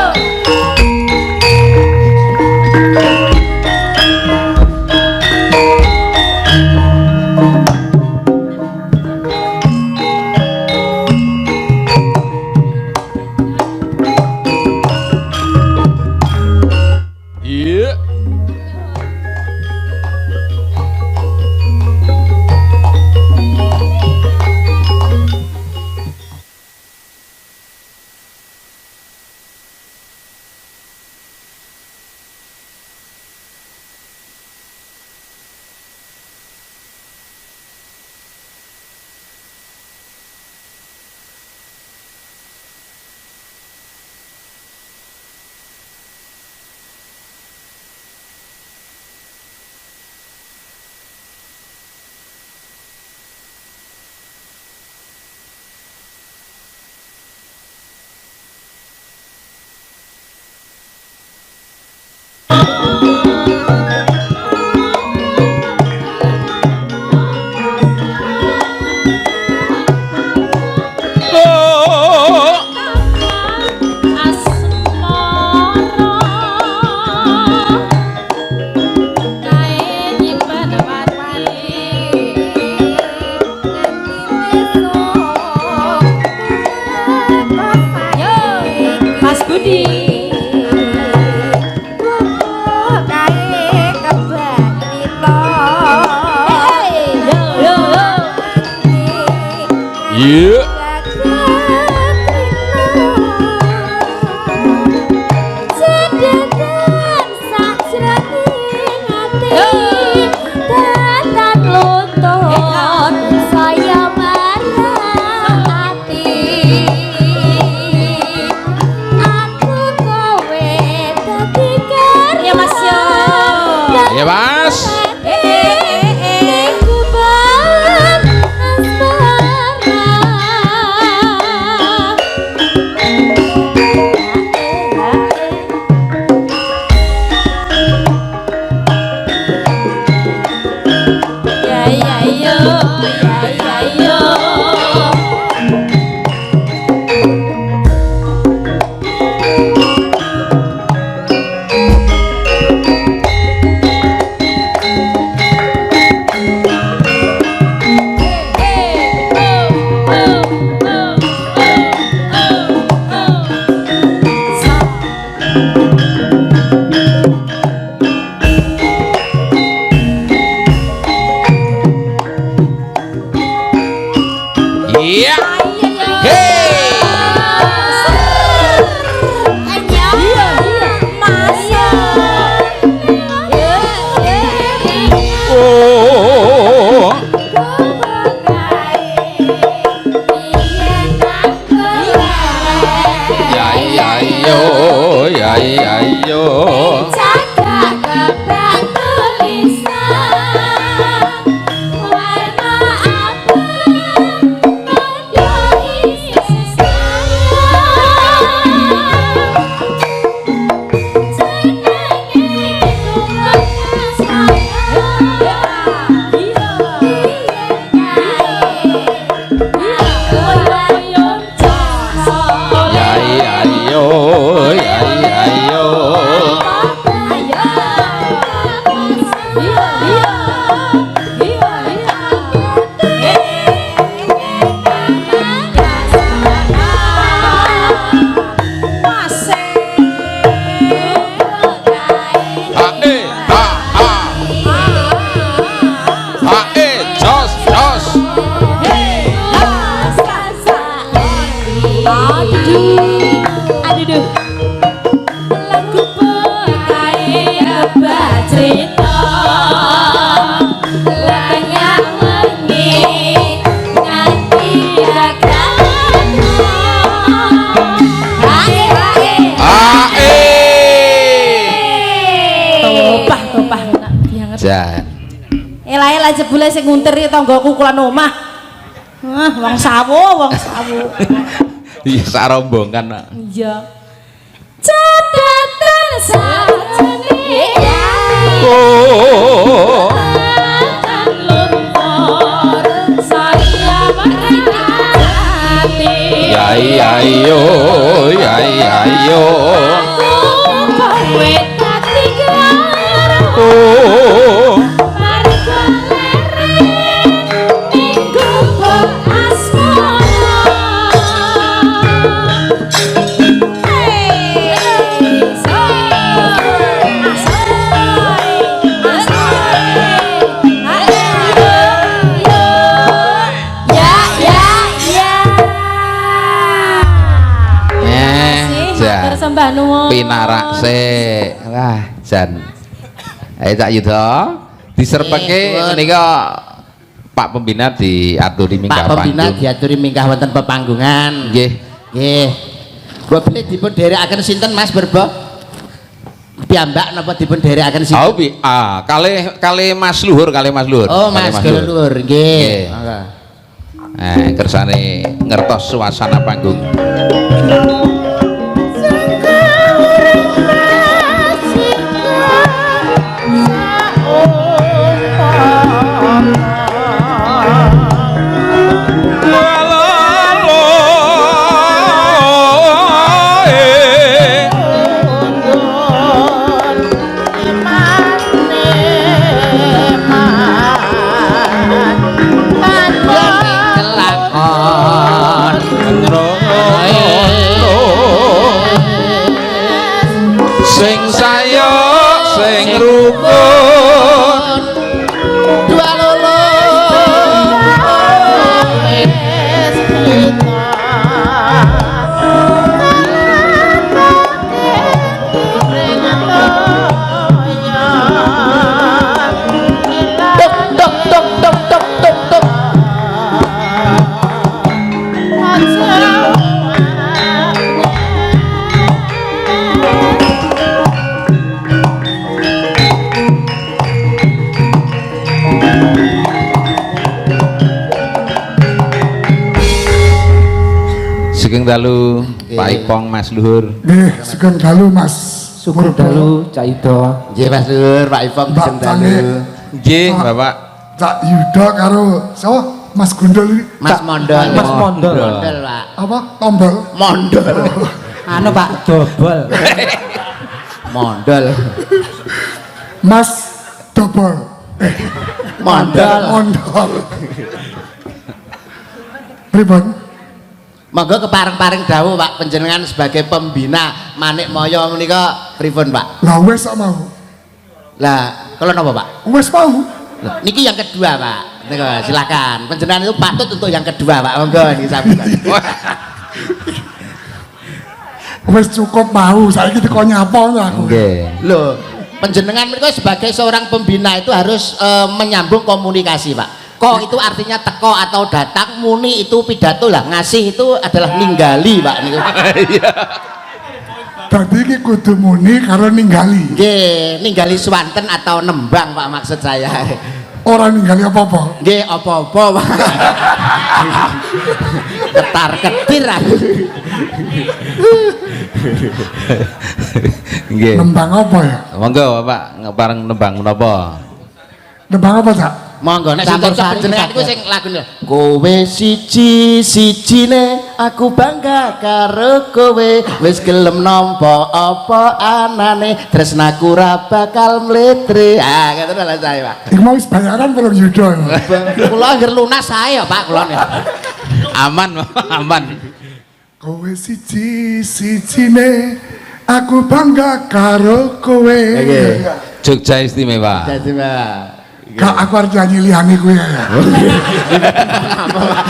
Iya. Ya Mas. Jan. Ela jebule sing nguntir iki tanggaku kulan omah. Wong sawo. Iya sak rombongan. Iya. Catatan sajane Oh. Ya ayo. Oh. Sembah nuwun. Pinarak sik. Wah, Jan. Ayo Cak Yuda, diserpeke menika Pak Pembina diaturi minggah Pak Pembina panggung. diaturi minggah wonten pepanggungan. Nggih. Nggih. Boleh dipun derekaken sinten Mas Berbo? Piyambak napa dipun derekaken sinten? Oh, kalih Mas Luhur. Oh, Mas Luhur. Nggih. Monggo. Kersane ngertos suasana panggung. Sing sayo sing rukun dua lolo Sugeng dalu Pak Ipong Mas Luhur. Nggih, sugeng dalu Mas. Sugeng dalu Cak Yuda. nggih Mas Luhur, Pak Ipong Mbak sugeng dalu. Nggih, Bapak. Cak Yuda karo sapa? Mas Gundul ini. Mas Mondol. Mas Mondol. Mondol, Pak. Apa? Tombol. Mondol. Anu Pak dobol. Mondol. Mas Dobol. Mondol. Mondol. Pripun? Monggo kepareng-pareng dawuh Pak panjenengan sebagai pembina Manik Moyo menika pripun Pak? Lah wis sak mau. Lah, kalau napa Pak? Wis mau. Loh, niki yang kedua Pak. Nika silakan. Panjenengan itu patut untuk yang kedua Pak. Monggo niki sampeyan. Wis cukup mau, saiki teko nyapa aku. Nggih. Loh, panjenengan menika sebagai seorang pembina itu harus menyambung komunikasi Pak. Ko itu artinya teko atau datang, muni itu pidato lah, ngasih itu adalah ninggali Pak niku. Dadi iki kudu muni karo ninggali. Nggih, ninggali swanten atau nembang Pak maksud saya. Ora ninggali apa-apa. Nggih, apa-apa Pak. Ketar-ketir aku. Nggih. Nembang apa ya? Monggo Bapak ngepareng nembang menapa? Nembang apa, Cak? Monggo nek Campur sinten sari panjenengan iku saged. sing lagune kowe siji-sijine aku bangga karo kowe wis gelem nampa apa anane tresnaku ra bakal mletre. Ah ngoten lho saya Pak. Iku mau wis bayaran belum Yuda. Kula anggere lunas saya Pak kula nih. Aman, aman. Kowe siji-sijine aku bangga karo kowe. Jogja istimewa. Jadi Pak. Kak aku harus nyanyi liyane kowe ya. Apa Pak?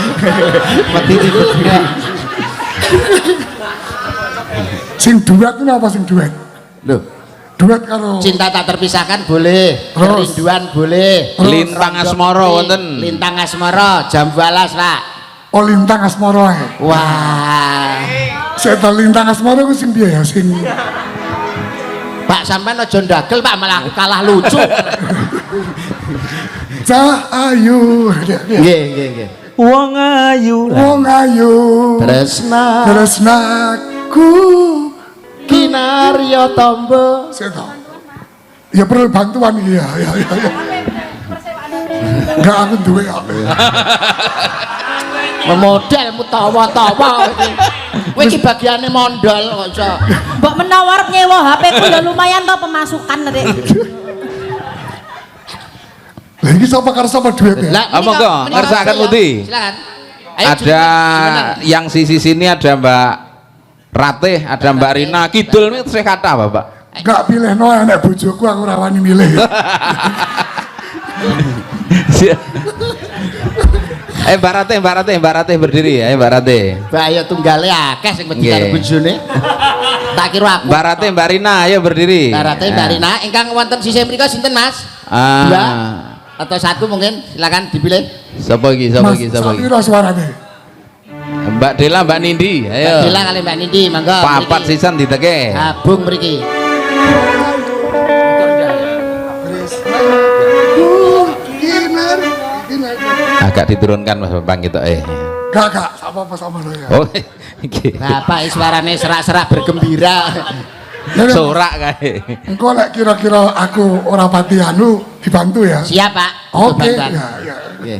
Mati ikut juga. Sing duet itu apa sing duet? Loh, Duet karo cinta tak terpisahkan boleh, Terus. kerinduan boleh. Lintang Asmara wonten. Lintang Asmara jam 12 Pak. Oh Lintang Asmara ae. Wah. Saya tahu Lintang Asmara ku sing piye ya sing Pak sampean aja ndagel Pak malah aku kalah lucu. Cah ayu. Nggih. Wong ayu. Wong ayu. Tresnaku kinarya tamba. Seto. Ya perlu bantuan iki ya. Enggak aku duwe kok. Memodel mutawa-tawa iki. Kowe iki bagiane mondol kok iso. Mbok menawar nyewa HP ku ya lumayan to pemasukan Rek. Lah iki sapa karo sapa duit ya? Apa kok? Ngersakaken pundi? Silakan. Ayo, Ada yang sisi sini ada Mbak Ratih, ada Mbak Rina. Kidul ini sih kata Bapak. Enggak pilih no anak bojoku aku rawani milih. Mbak Ratih berdiri ya, Mbak Ratih. Bahaya tunggale akeh sing wedi karo bojone. Tak kira aku. Mbak Ratih, Mbak Rina, ayo berdiri. Mbak Ratih, Mbak Rina, ingkang wonten sisih mriku sinten Mas? Dua atau satu mungkin, silakan dipilih. Sapa iki? Sapira suarane? Mbak Dela, Mbak Nindi, ayo. Mbak Dela kali Mbak Nindi, monggo. Papat sisan diteke. Gabung mriki. Agak diturunkan Mas Bambang gitu Gak, sama ya. Oh, iki. Bapak suarane serak-serak bergembira. Sorak kae. Engko lek kira-kira aku ora pati anu dibantu ya. Siap, Pak. Oke. Bantuan. Ya. Nggih.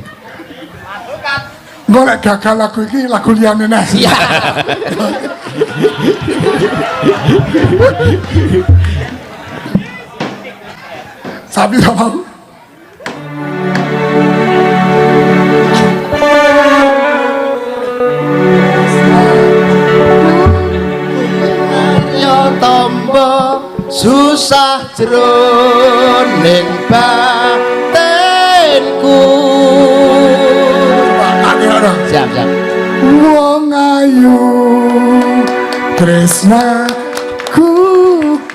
Engko lek gagal lagu iki lagu liyane neh. Siap. Sapi ta mau? Tombo susah jroning batinku. Siap. Wong ayu tresnaku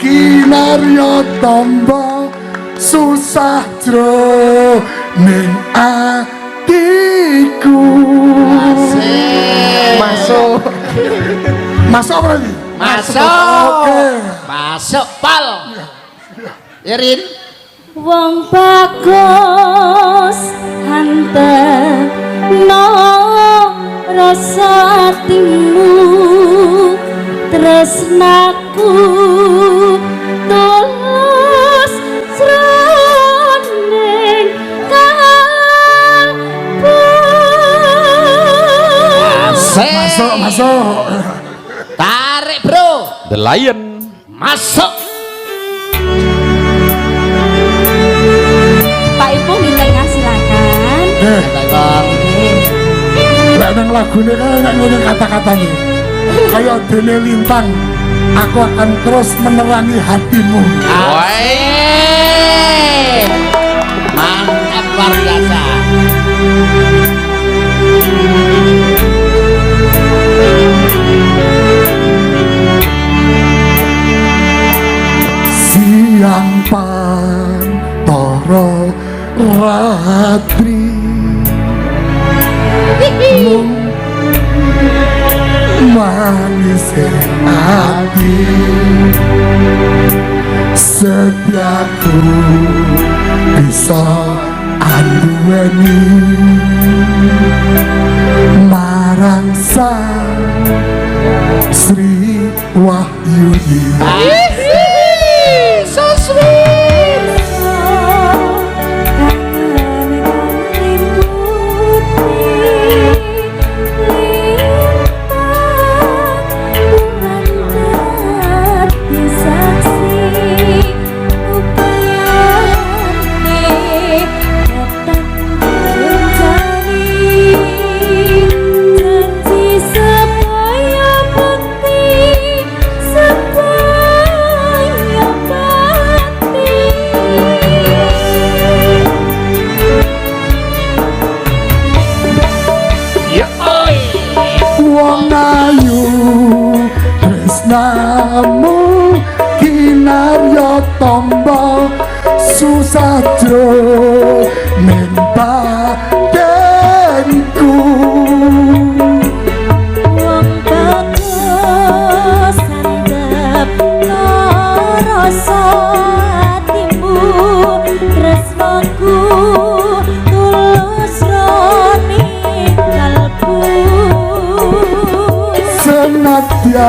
kinarya tamba susah jroning atiku. Masuk apa lagi? Masuk. Oke. Masuk pal. Irin. Wong bagus hanteno rasa atimu tresnaku tulus jroning kalbu. Masuk. Tarik bro. The Lion. Masuk. Pak Ibu minta silakan. Bang. Lek nang lagune kae nek ngene kata-katane. Kaya dene lintang, aku akan terus menerangi hatimu. Woi. Mantap luar biasa. Siang pantoro ratri manis hati setiaku bisa anduweni marang sang Sri Wahyudi. So sweet. Namu kinarya tamba susah jroning batinku. Wong bagus sandep rasa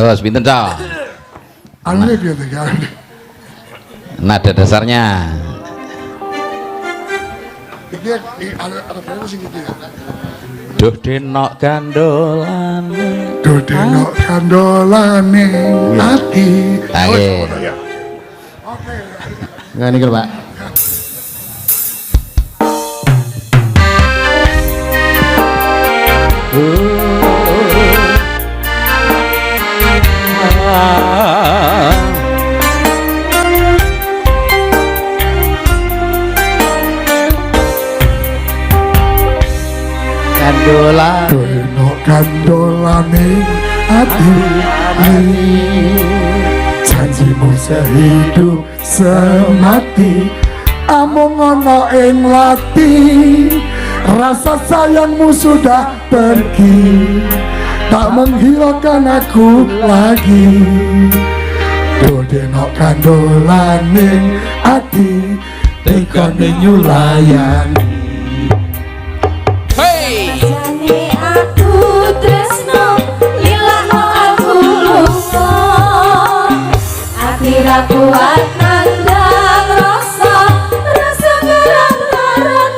Harus pinten, Cok? Alih gitu ya. Nada dasarnya. Iki ada sing iki. Duh denok gandolane. Duh denok gandolane ati. Oke. Oke. Ngene iki, Pak. Gandolan Denok gandolane ati. Janjimu sehidup semati amung ana ing lati. Rasa sayangmu sudah pergi, tak menghiraukan aku lagi. Do denok kandolane ati, tekane nyulayani. Jane aku tresno lilakno aku lunga ati ra kuat nandang rasa gerang-gerang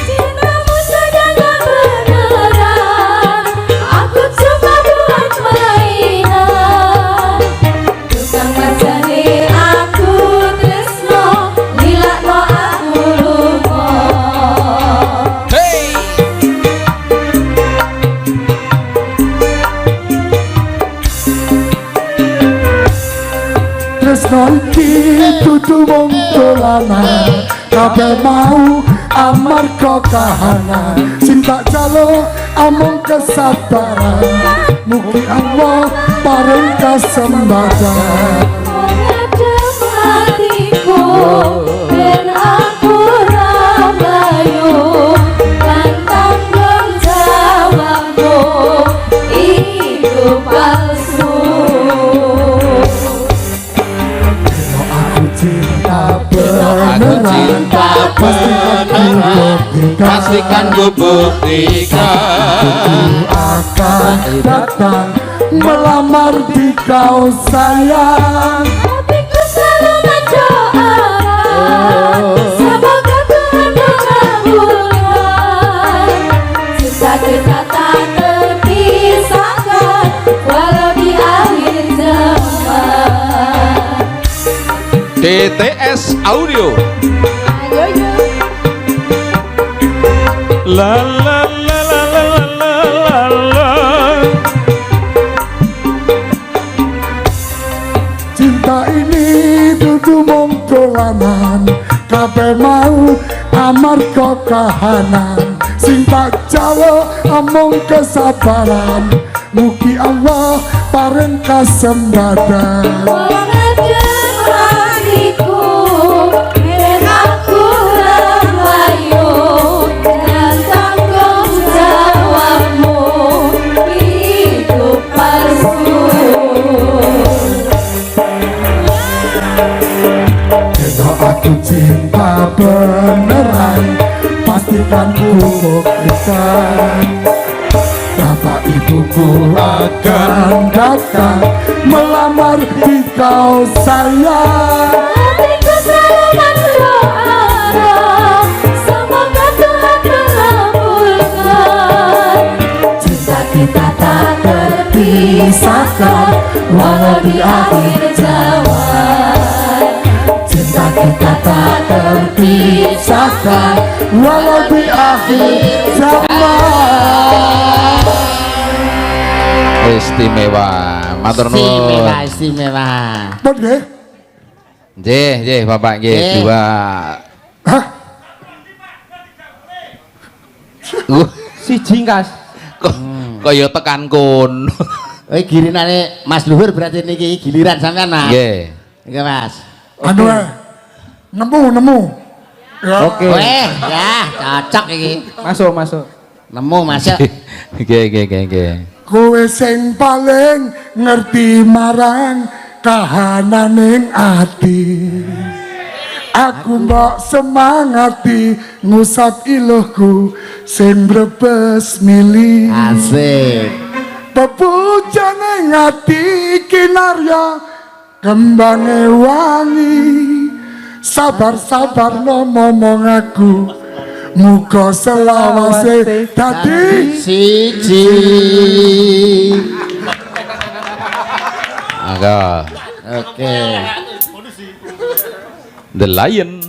cintamu sedang beneran aku cuma buat mainan tukang jane aku tresno lilakno aku lunga. Tresno iki dudu mung dolanan, kabeh mau amarga kahanan. Sing tak jalo amung kesabaran, mugi Allah paring kesempatan. Mengadem hatiku ben aku rabayu lan tanggung jawabmu itu palsu. Aku cinta beneran, Pastikan ku buktikan. akan datang melamar di kau sayang. Hatiku selalu mendoakan semoga Tuhan mengabulkan cinta kita tak terpisahkan walau di akhir zaman. DTS Audio. Ayo yo. La la la la la la la. Cinta ini dudu mung dolanan, kabeh mau amarga kahanan. Sing tak jalo amung kesabaran, mugi Allah paring kesempatan. Mengadem hatiku ben aku rabayu dan tanggung jawabmu hidup palsu. Kalau aku cinta beneran, pastikan ku buktikan. Bapak ibuku akan datang melamar di kau sayang. Hatiku selalu mendoakan semoga Tuhan mengabulkan cinta kita tak terpisahkan walau di akhir zaman. Cinta kita tak terpisahkan walau di akhir zaman. Istimewa, matur nuwun. Istimewa. Pun nggih? Nggih, Bapak nggih, Nggih. dua. Hah? Siji Kas. Kaya tekan kun. Girinane Mas Luhur berarti niki giliran sampean, Mas. Nggih. Nggih, Mas. Anu nemu. Ya. Oke. Weh, ya cocok iki. Masuk. Nemu masuk. Nggih. Kowe sing paling ngerti marang kahananing ati. Aku mbok semangati ngusap iluhku sing brebes mili. Asik. bebujane ngati kinarya kembange wangi sabar-sabar no momong aku muga selawase dadi siji. Maka Oke. The Lion.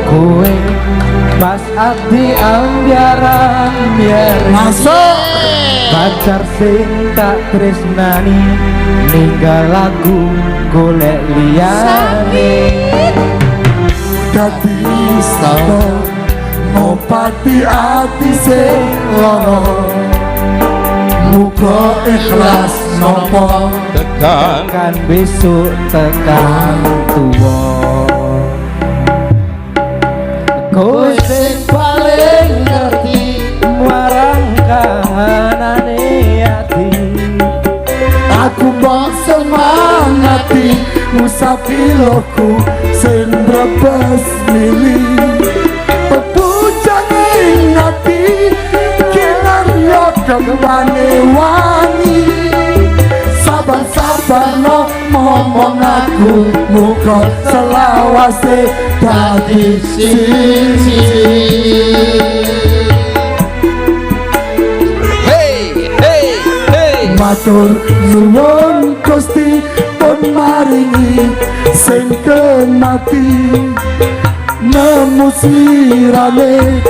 Kowe pas ati ambiaran biar masuk pacar sing tak tresnani ninggal aku golek liyane dadi sabar ngopati ati sing lara muga ikhlas nopo Tekan kan besok tekan tuwa kowe sing paling ngerti marang kahanane ati aku mbok semangati musafiloku sing brebes milih pepujane ngati kinarya kembane wangi sabar-sabar no momong aku muga selawase dadi siji. Hey, hey, hey. Matur nuwun Gusti pun maringi sing kemati nemu sirane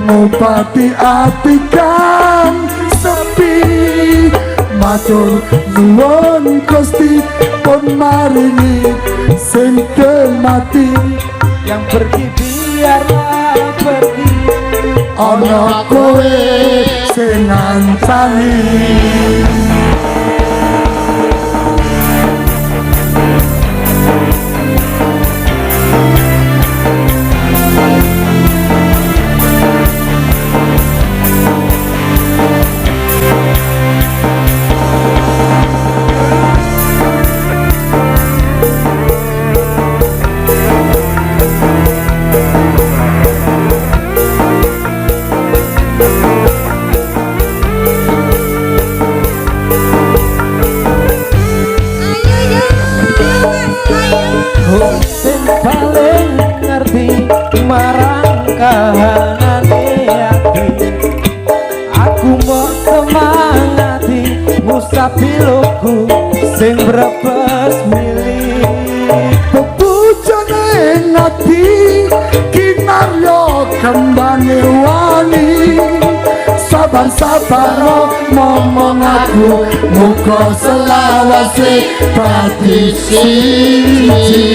ngobati ati kang sepi. Matur nuwun Gusti pun maringi sing kemati yang pergi biarlah pergi ana kowe sing ngancani. sing paling ngerti marang kahanane ati aku mau semangati musafiloku sing brebes milih Pepujane ngati kinarya kembane wani sabar-sabar momong aku muga selawase dadi siji.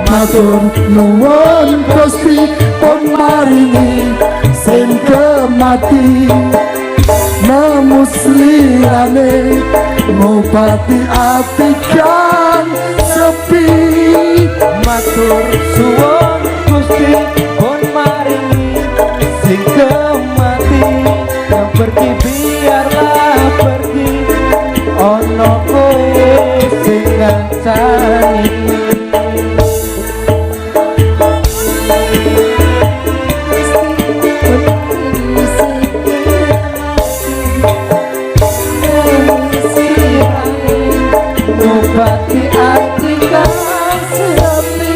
Matur nuwun Gusti pun maringi sing kemati nemu slirane ngobati ati kang sepi. matur suwun Gusti pun maringi sing kemati yang pergi biarlah pergi ono kowe sing ngancani. Ngobati ati kang sepi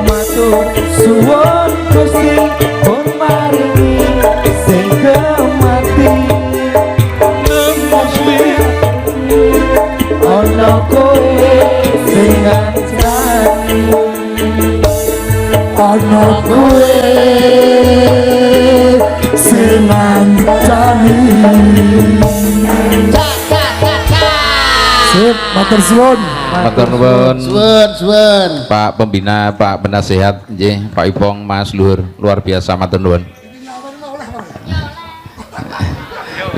matur suwun Gusti pun maringi sing kemati nemosli ana kowe sing ngancani Ana kowe sing ngancani. Sip, matur suwun. Matur nuwun. Suwun. Pak Pembina, Pak Penasehat, nggih, Pak Ipong, Mas Luhur, luar biasa matur nuwun.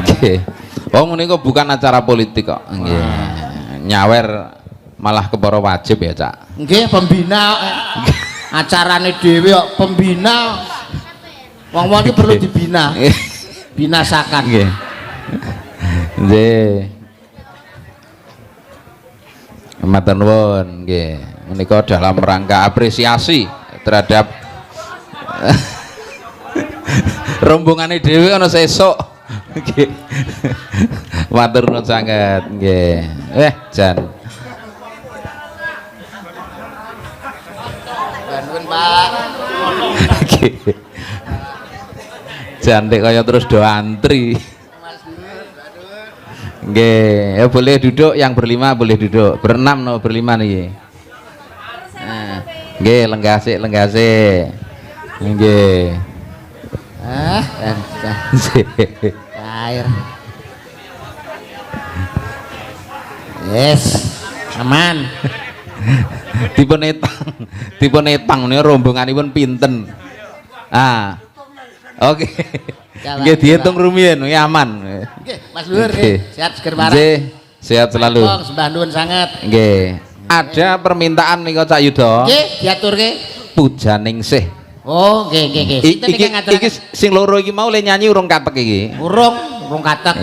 Nggih. Oh, menika bukan acara politik kok. Nggih. Nyawer malah kepara wajib ya Cak. Nggih pembina acarane dhewe kok pembina wong-wong iki perlu dibina binasakan nggih nggih matur nuwun nggih menika dalam rangka apresiasi terhadap rombongane dhewe ana sesuk nggih matur nuwun sanget nggih jan nuwun Pak cantik kaya terus do antri nggih ya boleh duduk yang berlima boleh duduk berenam no berlima nih nah, nggih lenggase nggih air yes aman tipe netang ini rombonganipun pinten oke nggih dihitung rumiyin nggih aman nggih Mas Luhur sehat seger parah nggih sehat selalu sembah nuwun sanget nggih ada permintaan nika Cak Yuda nggih diaturke Pujaningsih oh nggih sinten ingkang ngaturaken iki sing loro iki mau le nyanyi urung katek iki urung katek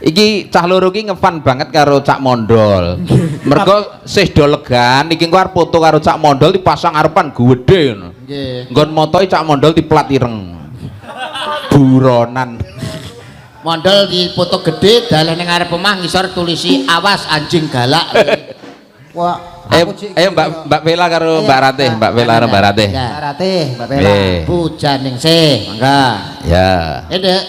iki cah loro iki ngefan banget karo Cak Mondol mergo sih do legan iki engko arep foto karo Cak Mondol dipasang arepan gedhe ngono nggih nggon motoe Cak Mondol diplat ireng buronan Mondol di foto gede dalan ning arep omah ngisor tulisi awas anjing galak wah ayo Mbak Vela karo Mbak Ratih Mbak Vela karo Mbak Ratih Mbak Bella Pujaningsih mangga ya Ndek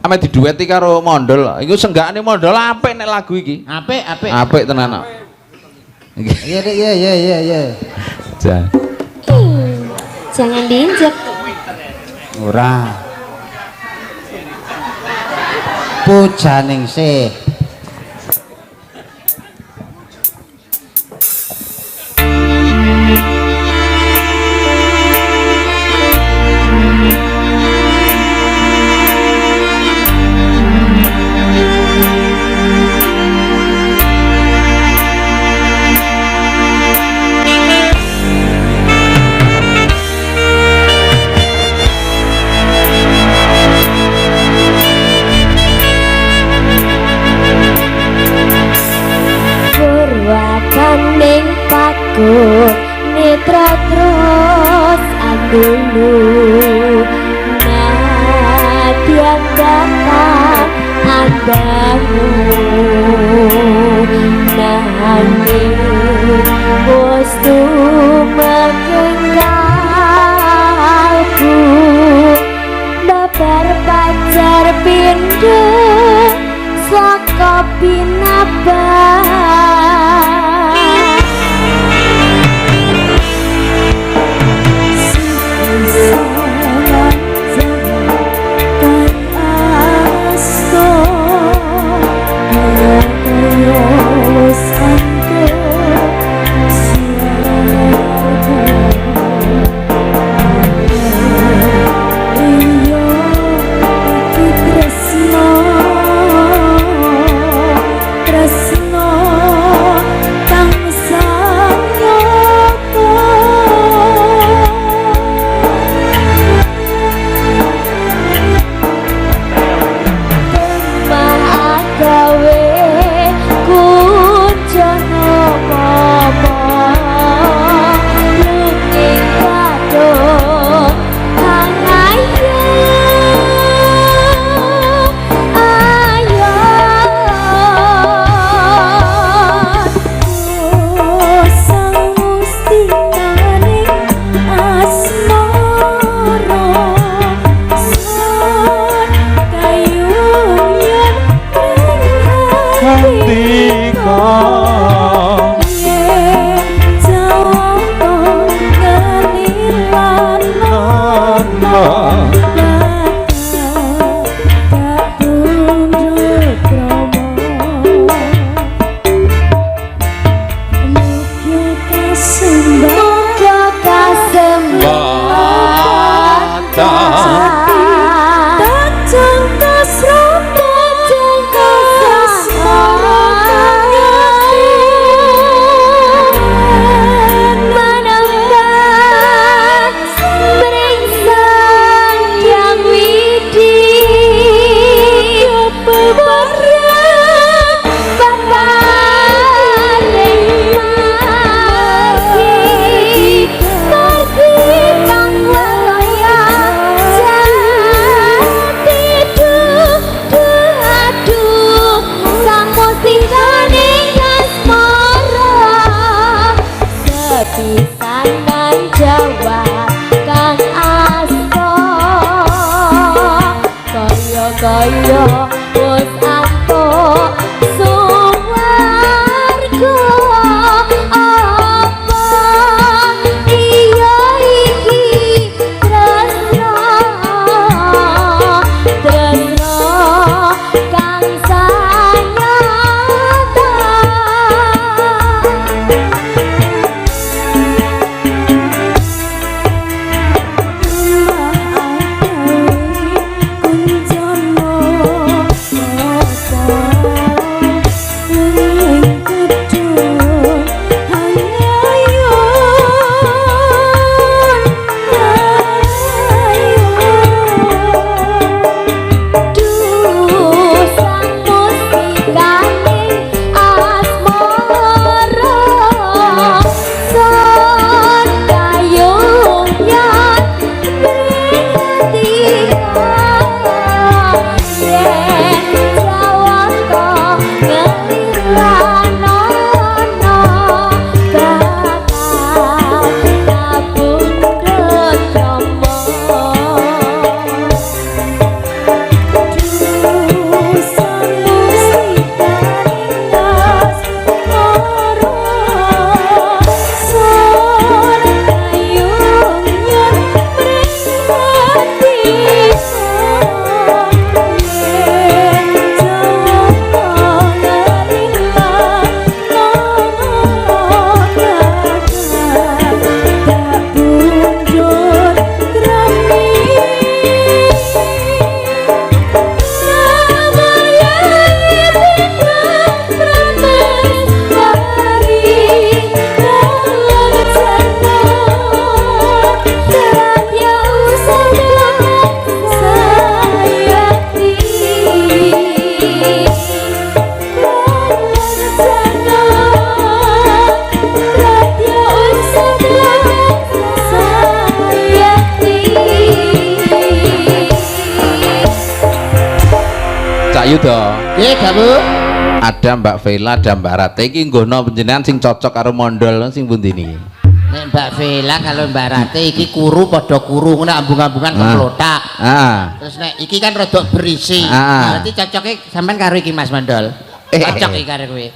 ame didueti karo Mondol iku senggakane Mondol apik nek lagu iki apik tenan iya Jangan diinjek. ora Pujaningsih netra terus andulu nadiang datang andamu nanging bostu mengenggalku babar pacar pindu saka pinabah Santo pisanan Jawa kang asto kaya wis antuk suwarga apa iya iki tresno kang sanyata Yuda. Nggih, Dawu. Ada Mbak Vela, ada Mbak Rate iki nggono panjenengan sing cocok karo mondol sing pundi niki? Nek Mbak Vela kalau Mbak Rate iki kuru padha kuru ngono ambung-ambungan keplotak. Terus nek iki kan rada berisi. Berarti cocoke sampean karo iki Mas Mondol. Cocok iki karo kowe.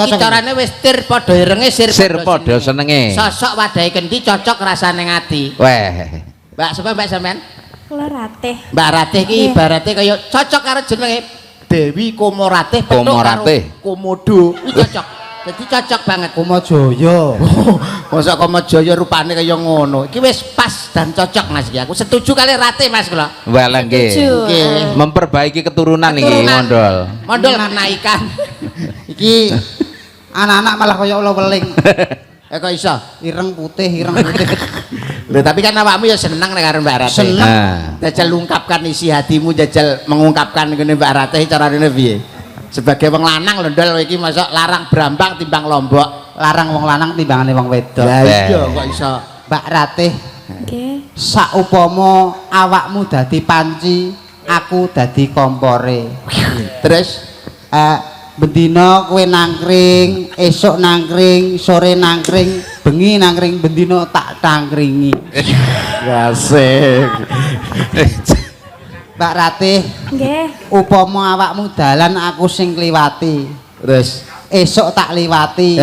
Iki carane wis tir padha irenge sir padha senenge. Sosok wadahe kendi cocok rasane ngati. Weh. Mbak sapa Mbak sampean? Kula Ratih. Mbak Ratih iki ibarate kaya cocok karo jenenge Dewi Komoratih petuk karo Komodo. Iki cocok. Jadi cocok banget. Komajaya. Mosok Komajaya rupane kaya ngono. Iki wis pas dan cocok Mas iki. Aku setuju kali Ratih Mas kula. Well nggih. Nggih. Memperbaiki keturunan iki mondol. Mondol menaikkan. Iki anak-anak malah kaya ula weling. Kok iso? Ireng putih, ireng putih. Lho tapi kan awakmu ya seneng nek karo Mbak Ratih. Seneng. Jajal ungkapkan isi hatimu, jajal mengungkapkan ngene Mbak Ratih carane piye? Sebagai wong lanang lho ndol iki mosok larang Brambang timbang Lombok. Larang wong lanang timbangane wong wedok. Lah iya kok iso. Mbak Ratih. Nggih. Saupama awakmu dadi panci, aku dadi kompore. Terus bendina kowe nangkring, esuk nangkring, sore nangkring, bengi nangkring, bendina tak tangkringi. Asik. Mbak Ratih. Nggih. Upama awakmu dalan aku sing kliwati. Terus esuk tak liwati.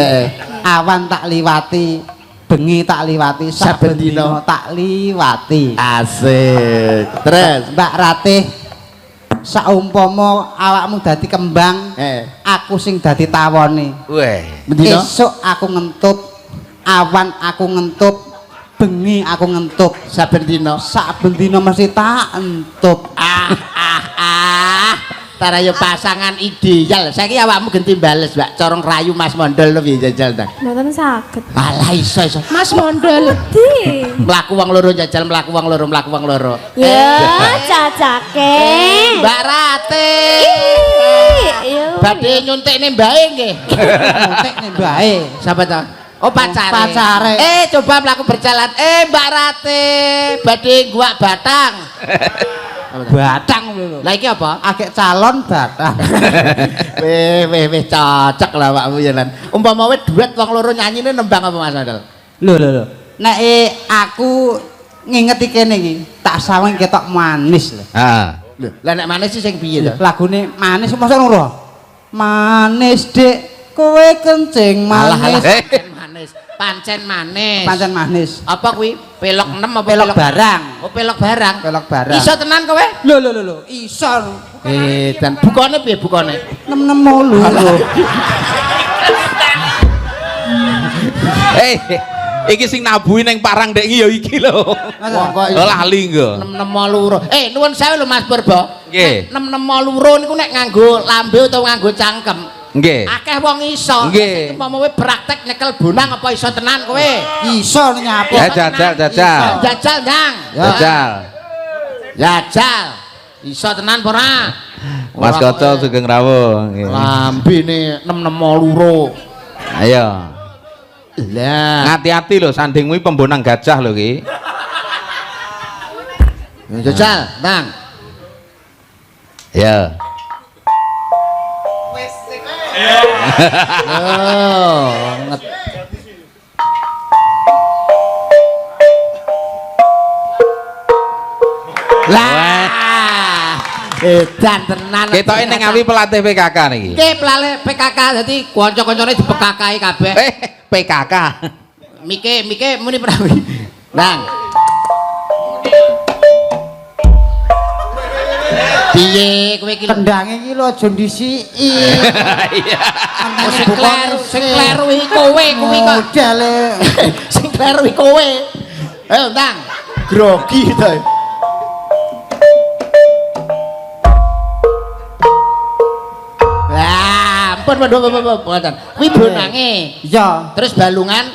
Awan tak liwati. Bengi tak liwati, saben dina tak liwati. Asik. Terus Mbak Ratih, saumpama awakmu dadi kembang, aku sing dadi tawone. Weh. Esuk aku ngentut, awan aku ngentut, bengi aku ngentut. Saben dina mesti tak entup. Tarayo pasangan ideal. Saiki awakmu genti bales, Mbak. Corong rayu Mas Mondol lho piye jajal ta? Mboten saged. Alah iso. Mas Mondol. Di. Mlaku wong loro jajal mlaku wong loro. Ya, cacake. Mbak Rate. Badhe nyuntikne mbae nggih. Nyuntikne mbae. Sapa ta? Oh pacare. Pacare. Coba mlaku berjalan. Mbak Rate, badhe guak batang. Batang lho. Lah iki apa? Akeh calon batang. Weh cocok lah awakmu ya lan. Umpama wis duet wong loro nyanyine nembang apa Mas Mondol? Lho. Nek aku ngingeti kene iki, tak saweng ketok manis lho. Ha. Lho, lah nek manis sing piye to? Lagune manis mosok ngono. Manis Dik, kowe kencing manis. Manis. Pancen manis. Pancen manis. Apa kuwi? Pelok 6 apa Pelok barang. Oh, pelok barang. Pelok barang. Iso tenan kowe? Lho. Iso. Dan bukane piye bukane? 668. Iki sing nabuhi ning parang ndek iki ya iki lho. Oh lali nggo. 668. Nuwun sewu lho Mas Purba. Nggih. 668 niku nek nganggo lambe utawa nganggo cangkem. Nggih. Akeh wong iso. Nggih. Umpama kowe praktek nyekel bonang apa iso tenan kowe? Iso nyapu. Ya jajal. Jajal, Ndang. Jajal. Iso tenan apa ora? Mas Koco Sugeng Rawuh. Nggih. Lambene 668. Ayo. Lah, Hati-hati lho sanding kuwi pembonang gajah lho iki. jajal, Bang. Ya. Oh, lah. Dan tenan. Ketoke ning ngawi pelatih PKK niki. Ki pelatih PKK dadi kanca-kancane dipekakahi kabeh. PKK. Mike muni prawi. Bang. Piye kowe iki Tendange iki lho aja ndisiki. Iya. sing kleru iki kowe kuwi kok. Modele. Sing kleru iki kowe. Ayo, Bang. Grogi to. Lah, ampun mboten. Kuwi bonange. Iya. Terus balungan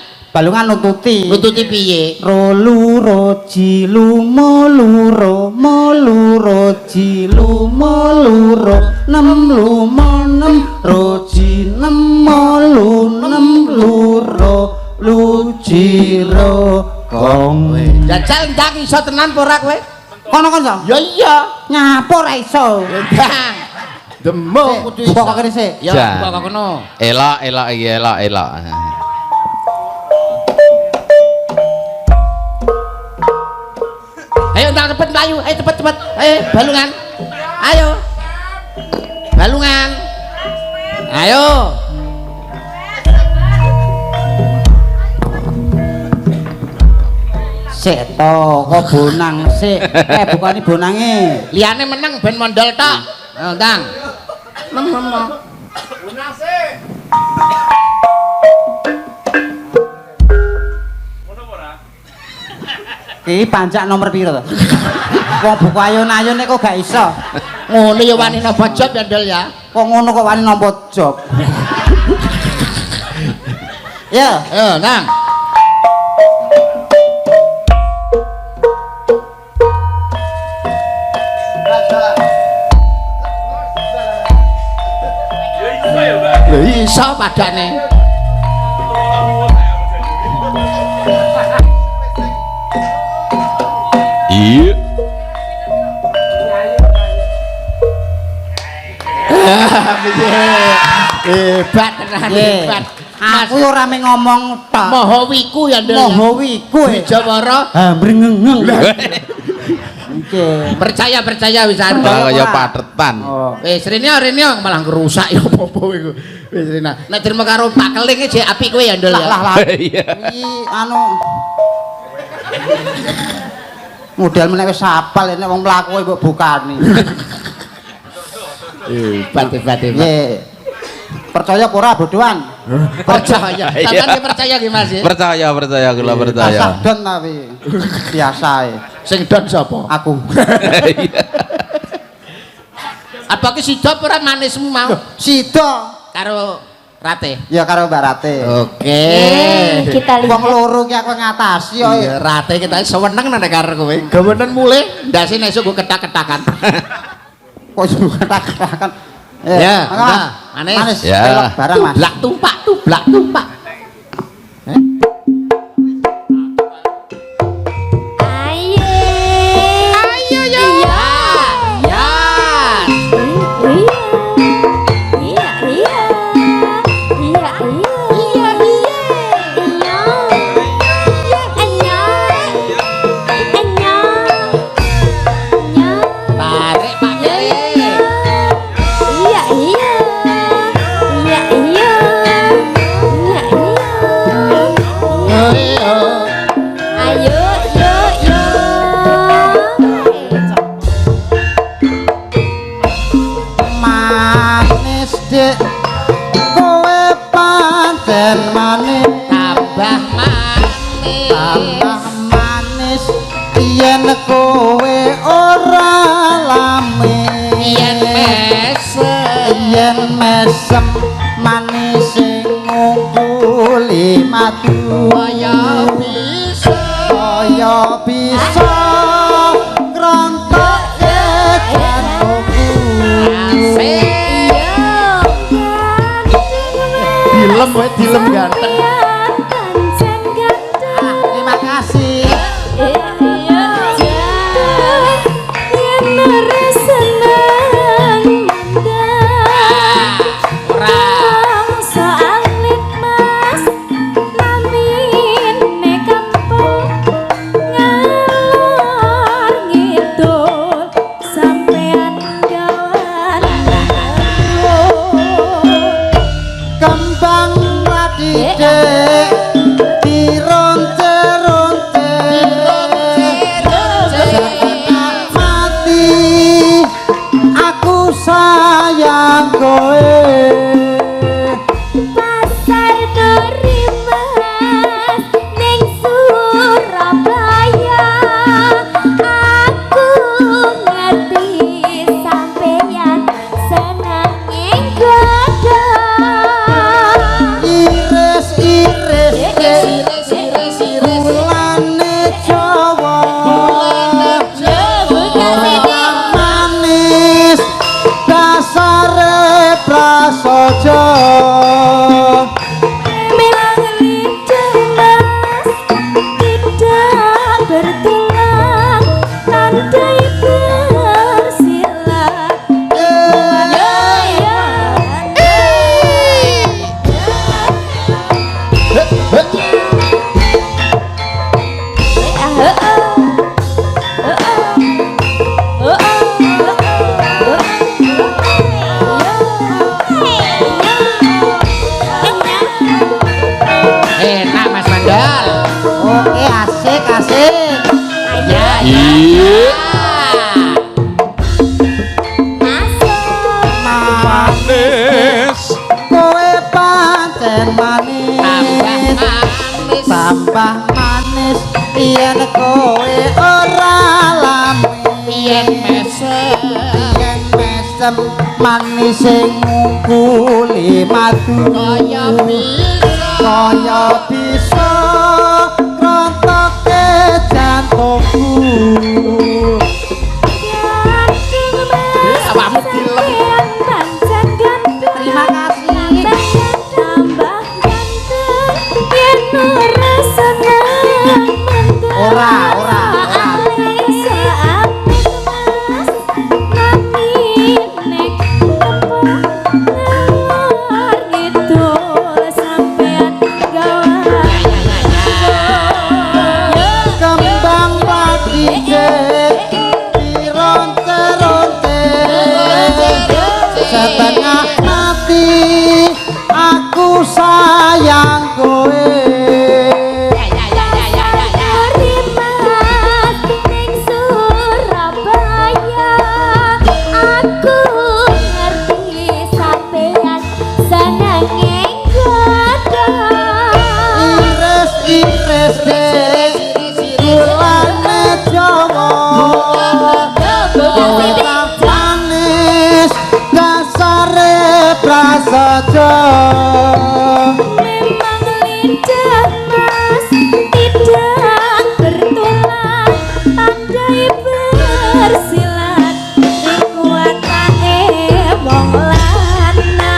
nututi. nututi piye? Rolu roji lumoluro moluro jilu moluro nem lumo nem roji nem molu nem luro lujiro kong. Jajal ndang iso tenan apa ora kowe? Kono kan so? Ya iya. Nyapu ora iso. Ndang. Demo kudu iso. Buka kene sik. Ya, buka kono. Elok iki elok. Ayo ndang cepet mlayu, ayo cepet. Ayo balungan. Ayo. Balungan. Ayo. Sik to, kok bonang sik. Bukani bonange. Liyane meneng ben mondol tok. Ayo ndang. Bonang sik. Iki pancak nomor piro to? Wong buku ayun-ayune kok gak iso. Ngono ya wani napa job ya Ndol ya. Kok ngono kok wani nampa job. Ya, Nang. Iso padane. Iya. Hebat tenan hebat. aku ora mung ngomong tok. Maha wiku ya Ndel. Maha wiku. Wijawara. Brengeng. Percaya wisan. Kaya pathetan. Wis rene malah ngerusak ya apa-apa iku. Wis rene. Nek terima karo Pak Keling iki apik kowe ya Ndel ya. Lah. Iya. Iki anu modal meneh wis apal nek wong mlaku mbok bukani. Hebat. Percaya apa ora bodohan? Percaya. Sampeyan percaya nggih Mas? Percaya kula percaya. Asah don tapi biasae. Sing don sapa? Aku. Apa ki sida ora manismu mau? Sida Karo Rate. ya karo Mbak Rate. Oke. Kita Wong lihat. loro ki aku ngatasi yo. Iya, Rate kita seneng nek karo kowe. Gawenan mulih ndase esuk go ketak-ketakan. Kok ketak-ketakan. Ya, manis. Manis. Ya. Pelok barang Mas. Blak tumpak. Ayo ya. Ya. Iya. tambah manis yen kowe ora lamin yen mesem manis ngungkuli madu kaya bisa ngrontok jantungku dilem wae dilem ganteng terima kasih sayang kowe pasar Dorimas ning Surabaya aku ngerti sampeyan seneng ing godhong iris bulane Jawa manis dasare prasaja bilang lidah mas tidak bertulang landai bersilat enak Mas Mandal. Oke, asik. Iya. Manis. Kowe pancen manis. Tambah manis. Yen kowe ora lamin. Yen mesem manis ngungkuli madu kaya bisa ngrontokke jantungku awakmu dilem terima kasih tambah ganteng yen ora seneng ora setengah mati aku sayang kowe ning Surabaya aku ngerti sampeyan seneng ing godhong iris bulane Jawa manis dasare prasaja memang lidah mas tidak bertulang pandai bersilat kekuatane wong lanang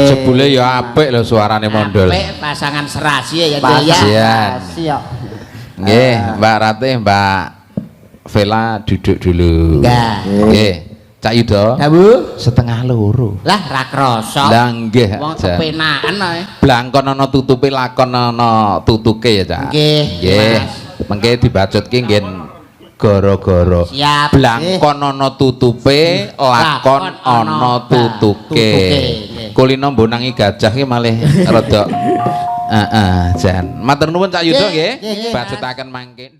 jebule ya apik lho suarane Mondol apik pasangan serasi ya ya nggih Mbak Ratih Mbak Vela duduk dulu. Nggih. Cak Yuda. Dawu setengah loro. Lah ra krasa. Lah nggih. Wong kepenaken ae. Blangkon ana tutupe lakon ana tutuke ya, Cak. Nggih. Nggih. Mengke dibacutke nggih gara-gara. Siap. Blangkon ana tutupe, lakon ana tutuke. Kulino mbonangi gajah ki malih rada jan. Matur nuwun Cak Yuda nggih. Bacutaken mangke.